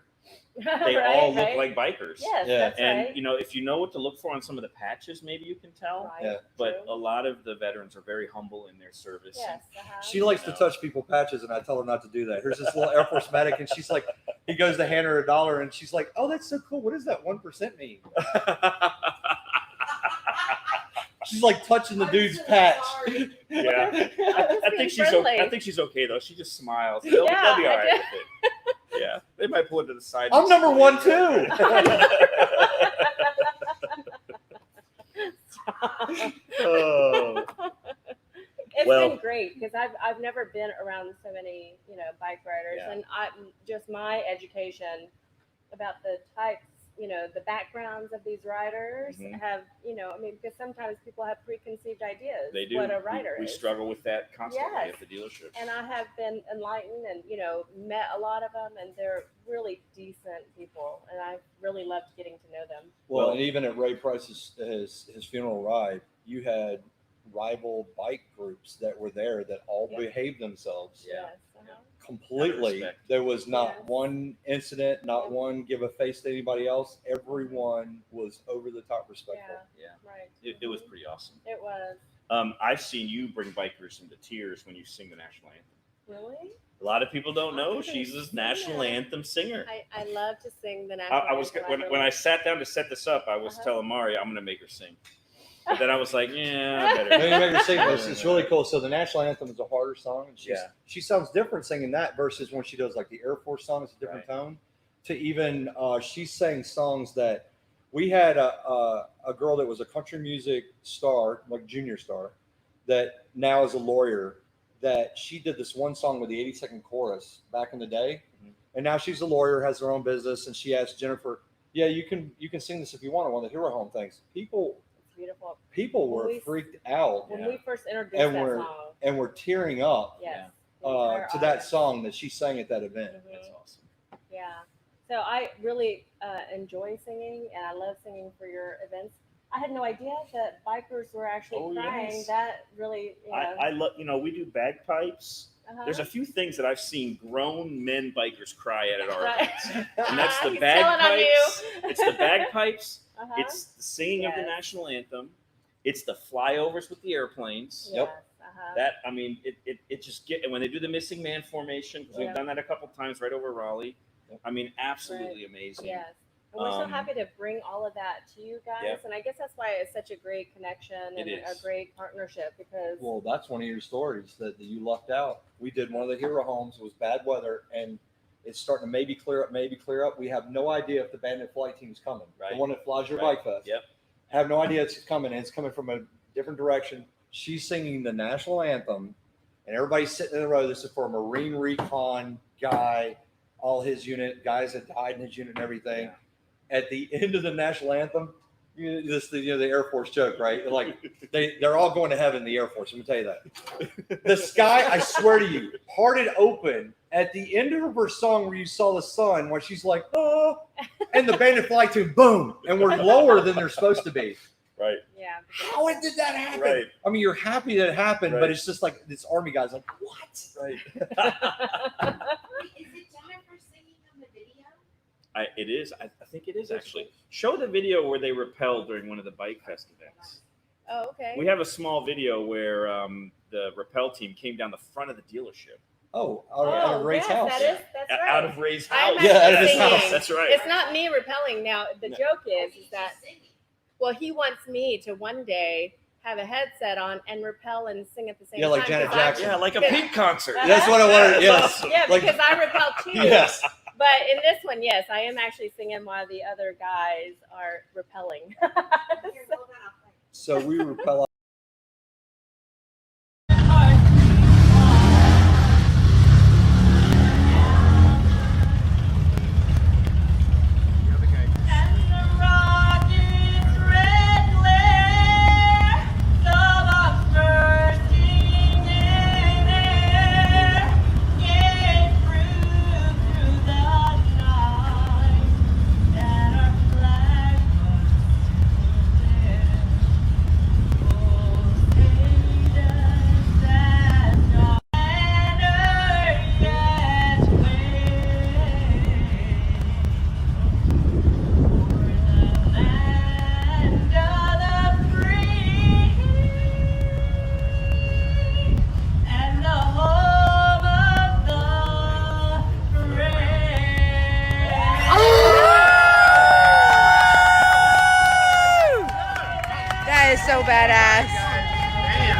They Right, all look right. like bikers. Yes, Yeah. that's And right. if you know what to look for on some of the patches, maybe you can tell. Right, Yeah. But true. a lot of the veterans are very humble in their service. Yes. Uh-huh. She likes to touch people patches, and I tell her not to do that. Here's this little Air Force medic, and she's like, he goes to hand her $1, and she's like, oh, that's so cool. What does that 1% mean? She's like touching the I'm dude's so patch. sorry. Yeah. Just I being think she's friendly. okay. I think she's okay though. She just smiles. They'll Yeah, be all I right did. with it. Yeah, they might pull it to the side. I'm number 1 too. Oh, It's Well- been great because I've never been around so many bike riders, Yeah. and just my education about the types, the backgrounds of these riders Mhm. have because sometimes people have preconceived ideas they do. what a rider we is. struggle with that constantly Yes. at the dealership. And I have been enlightened and met a lot of them, and they're really decent people, and I really loved getting to know them. Well, and even at Ray Price's his funeral ride, you had rival bike groups that were there that all Yeah. behaved themselves Yeah. Yes, uh-huh. completely. Respect. There was not Yes. one incident, not Yeah. one give a face to anybody else. Everyone was over the top respectful. Yeah, Yeah. right. It was pretty awesome. It was. I've seen you bring bikers into tears when you sing the national anthem. Really? A lot of people don't know I she's didn't this see national that. anthem singer. I love to sing the national I was anthem. when I sat down to set this up, I was Uh-huh. telling Mari I'm going to make her sing. But then I was like, yeah, I No, better. you make her sing, but it's really cool. So the national anthem is a harder song, and Yeah. she sounds different singing that versus when she does like the Air Force song. It's a different tone. To even she sang songs that we had a girl that was a country music star, like junior star, that now is a lawyer. That she did this one song with the 80-second chorus back in the day, and now she's a lawyer, has her own business, and she asked Jennifer, "Yeah, you can sing this if you want on one of the Hero Home things." Beautiful. People were freaked out When we first introduced And that we're- song. and were tearing up Yes. to that song that she sang at that event. That's awesome. Yeah. So I really enjoy singing, and I love singing for your events. I had no idea that bikers were actually Oh, crying. yes. That really, you know. I love, we do bagpipes. uh-huh. There's a few things that I've seen grown men bikers cry at our Right. events. And that's the He's telling on you. bagpipes. It's the bagpipes. Uh-huh. It's the singing of the Yes. national anthem. It's the flyovers with the airplanes. Yes. Yep. Uh-huh. That, I mean, it just and when they do the missing man formation, because Yeah. we've done that a couple times right over Raleigh. I mean, absolutely amazing. Yes. And we're so Um, happy to bring all of that to you guys. Yep. And I guess that's why it's such a great connection and It a is. great partnership because Well, that's one of your stories that you lucked out. We did one of the Hero Homes. It was bad weather, and it's starting to maybe clear up. We have no idea if the Bandit Flight Team's coming. Right. The one that flies your Right. bike fest. Yep. Have no idea it's coming, and it's coming from a different direction. She's singing the national anthem, and everybody's sitting in a row. This is for a Marine Recon guy, all his unit, guys that died in his unit and everything. Yeah. At the end of the national anthem, the Air Force joke, right? Like they're all going to heaven in the Air Force. Let me tell you that. The sky, I swear to you, parted open at the end of her song where you saw the sun, where she's like, oh, and the Bandit Flight Team, boom, and we're lower than they're supposed to be. Right. yeah. How did that happen? Right. I mean, you're happy that it happened, Right. but it's just like this Army guy's like, what? Right. Wait, is it Jennifer singing on the video? It is. I think it is actually. Show the video where they rappelled during one of the Bike Fest events. Oh, okay. We have a small video where the rappel team came down the front of the dealership. Oh, out of Ray's yes, house. that's right. Out of Ray's I'm house. Yeah, out of actually his house. singing. That's right. It's not me repelling now. The No. joke Or is he's that just singing? well, he wants me to one day have a headset on and repel and sing at the same Yeah, time. like Janet 'cause I'm- Jackson. Yeah, like a Yeah. Pink concert. Uh-huh. That's what I wanted. That's Yes. awesome. Yeah, Like- because I repel too. Yes. But in this one, yes, I am actually singing while the other guys are repelling. Here, hold on, I'll play. So we repel. That is so badass.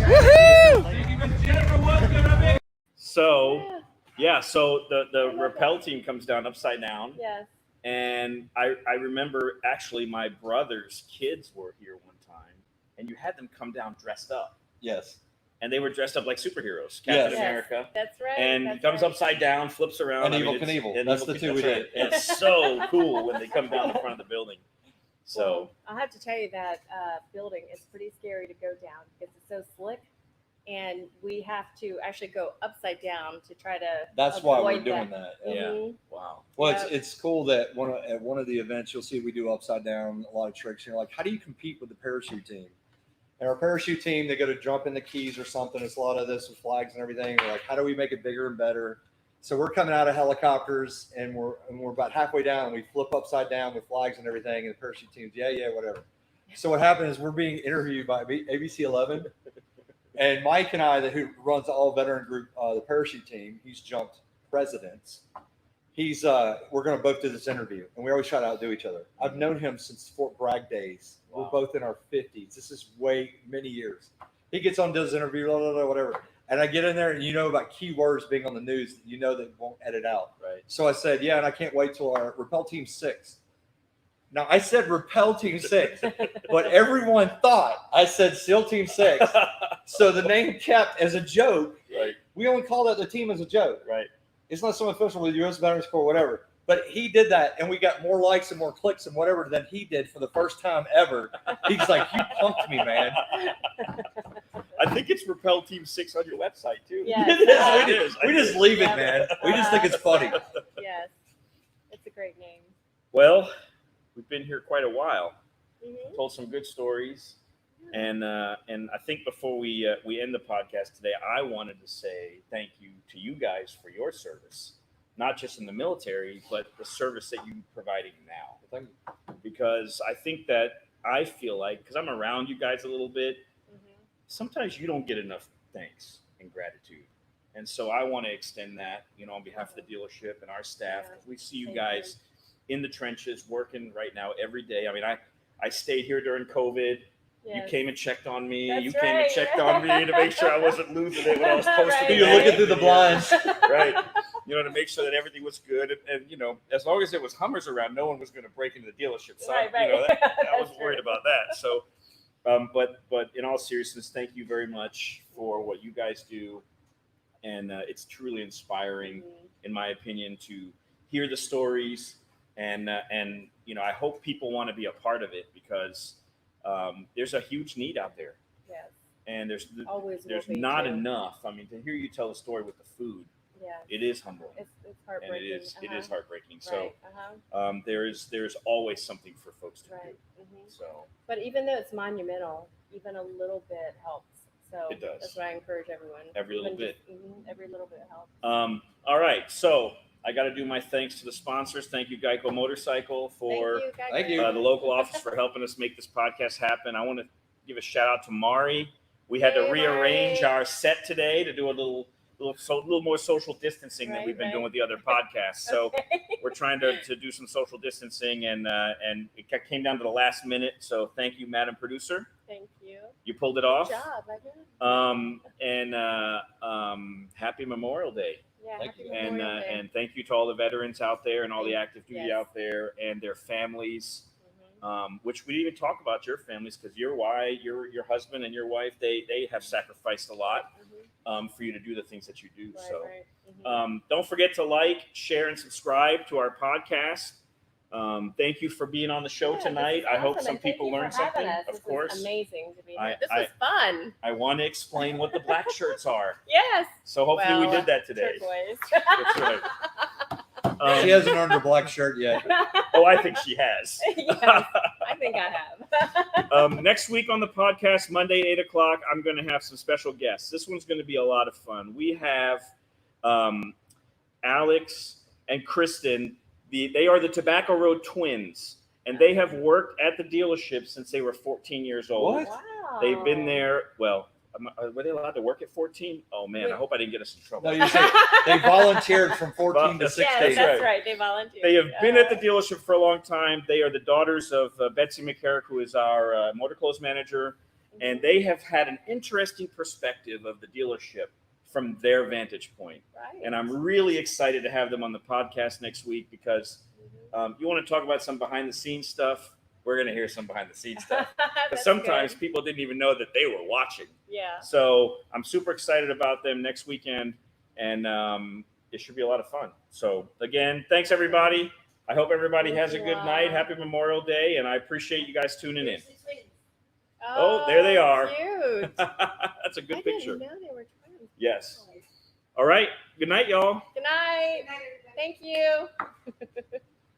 Woohoo! So, yeah, so the rappel team comes down upside down. Yes. And I remember actually my brother's kids were here one time, and you had them come down dressed up. Yes. And they were dressed up like superheroes, Captain Yes. America. That's right. And he that's comes right. upside down, flips around. And I mean, Evel it's- Knievel. and That's Evel the Knievel, two we right. did. It's so cool when they come down the front of the building. So Well, I have to tell you that building is pretty scary to go down because it's so slick, and we have to actually go upside down to try to. That's why we're avoid doing that. Yeah. Mhm. wow. Well, Yeah. it's cool that at one of the events you'll see we do upside down a lot of tricks. You're like, how do you compete with the parachute team? And our parachute team, they go to jump in the keys or something. It's a lot of this with flags and everything. We're like, how do we make it bigger and better? So we're coming out of helicopters and we're about halfway down. And we flip upside down with flags and everything. And the parachute team's yeah, whatever. So what happened is we're being interviewed by ABC 11, and Mike and I, who runs the all veteran group, the parachute team, he's jumped presidents. he's we're going to both do this interview, and we always try to outdo each other. I've known him since Fort Bragg days. Wow. We're both in our 50s. This is many years. He gets on, does an interview, blah, blah, blah, whatever. And I get in there, and you know about keywords being on the news that you know they won't edit out. Right. So I said, yeah, and I can't wait till our Repel Team 6. Now, I said Repel Team 6, but everyone thought I said SEAL Team 6. So the name kept as a joke. Right. We only call that the team as a joke. Right. It's not so official with the U.S. Veterans Corps, whatever. But he did that, and we got more likes and more clicks and whatever than he did for the first time ever. He's like, you punked me, man. I think it's Repel Team 6 on your website too. Yes. It is. We just leave it, Yeah. man. We just think it's funny. Yes, it's a great name. Well, we've been here quite a while. Mhm. Told some good stories, and I think before we end the podcast today, I wanted to say thank you to you guys for your service, not just in the military, but the service that you're providing now. Thank you. Because I feel like, because I'm around you guys a little bit, Mhm. sometimes you don't get enough thanks and gratitude. And so I want to extend that, on behalf of the dealership and our staff, Yeah. because we see you Thank guys in the trenches working right now every day. I mean, I stayed here during COVID. You Yes. came and checked on me. That's You came and right. checked on me to make sure I wasn't losing it when I was supposed to Right, be. You're looking through the Yeah. blinds. Right. To make sure that everything was good. And as long as there was Hummers around, no one was going to break into the dealership. So, Right. I That's wasn't worried true. about that. So, but in all seriousness, thank you very much for what you guys do. And it's truly inspiring, Mhm. in my opinion, to hear the stories. And I hope people want to be a part of it, because there's a huge need out there. Yes. And there's Always will be, not too. enough. I mean, to hear you tell the story with the food, Yeah. it is humbling. It's And heartbreaking. it is heartbreaking. Right. So there's always something for folks to Right. do. Mhm. So But even though it's monumental, even a little bit helps. So It does. that's what I encourage everyone. Every little Even just- every little bit helps. all right. So I got to do my thanks to the sponsors. Thank you, Geico Motorcycle, for Thank you. the local office for helping us make this podcast happen. I want to give a shout out to Mari. We had to Yay, rearrange Mari. our set today to do a little more social distancing than Right, we've been right. doing with the other podcasts. So Okay. we're trying to do some social distancing, and it came down to the last minute. So thank you, Madam Producer. Thank you. You pulled it Good off. job. I did. Happy Memorial Day. Yeah. Thank Happy you. Memorial Day. And thank you to all the veterans out there and all the Thank- active duty yes. out there and their families, Mhm. which we didn't even talk about your families, because your husband and your wife, they have sacrificed a lot Mhm. for you to do the things that you do. Right. So Right. Mhm. don't forget to like, share, and subscribe to our podcast. Thank you for being on the show Yeah, this tonight. is I hope awesome, some and thank people you for learned having something. us. Of This course. was amazing to be here. I- This was fun. I want to explain what the black shirts are. Yes. So hopefully we Well, did that today. Turquoise. That's right. She hasn't earned her black shirt yet. Oh, I think she has. Yes, I think I have. Next week on the podcast, Monday, 8 o'clock, I'm going to have some special guests. This one's going to be a lot of fun. We have Alex and Kristen. They are the Tobacco Road twins, and they have worked at the dealership since they were 14 years old. What? Wow. They've been there. Well, were they allowed to work at 14? Oh, man, I hope I didn't get us in trouble. No, you said they volunteered from 14 to Yes, 16. Yes, that's right. right. They volunteered. They have been at the dealership for a long time. They are the daughters of Betsy McCarrick, who is our motor clothes manager, and they have had an interesting perspective of the dealership from their vantage point. Right. And I'm really excited to have them on the podcast next week, because you want to talk about some behind the scenes stuff. We're going to hear some behind the scenes stuff. Because That's sometimes good. people didn't even know that they were watching. Yeah. So I'm super excited about them next weekend, and it should be a lot of fun. So again, thanks everybody. I hope everybody Thank has a you good all. night. Happy Memorial Day, and I appreciate you guys tuning in. Seriously, twins. Oh, there they are. Cute. That's a good I picture. didn't know they were twins. Yes. All right. Good night, y'all. Good night. Good night, everybody. Thank you.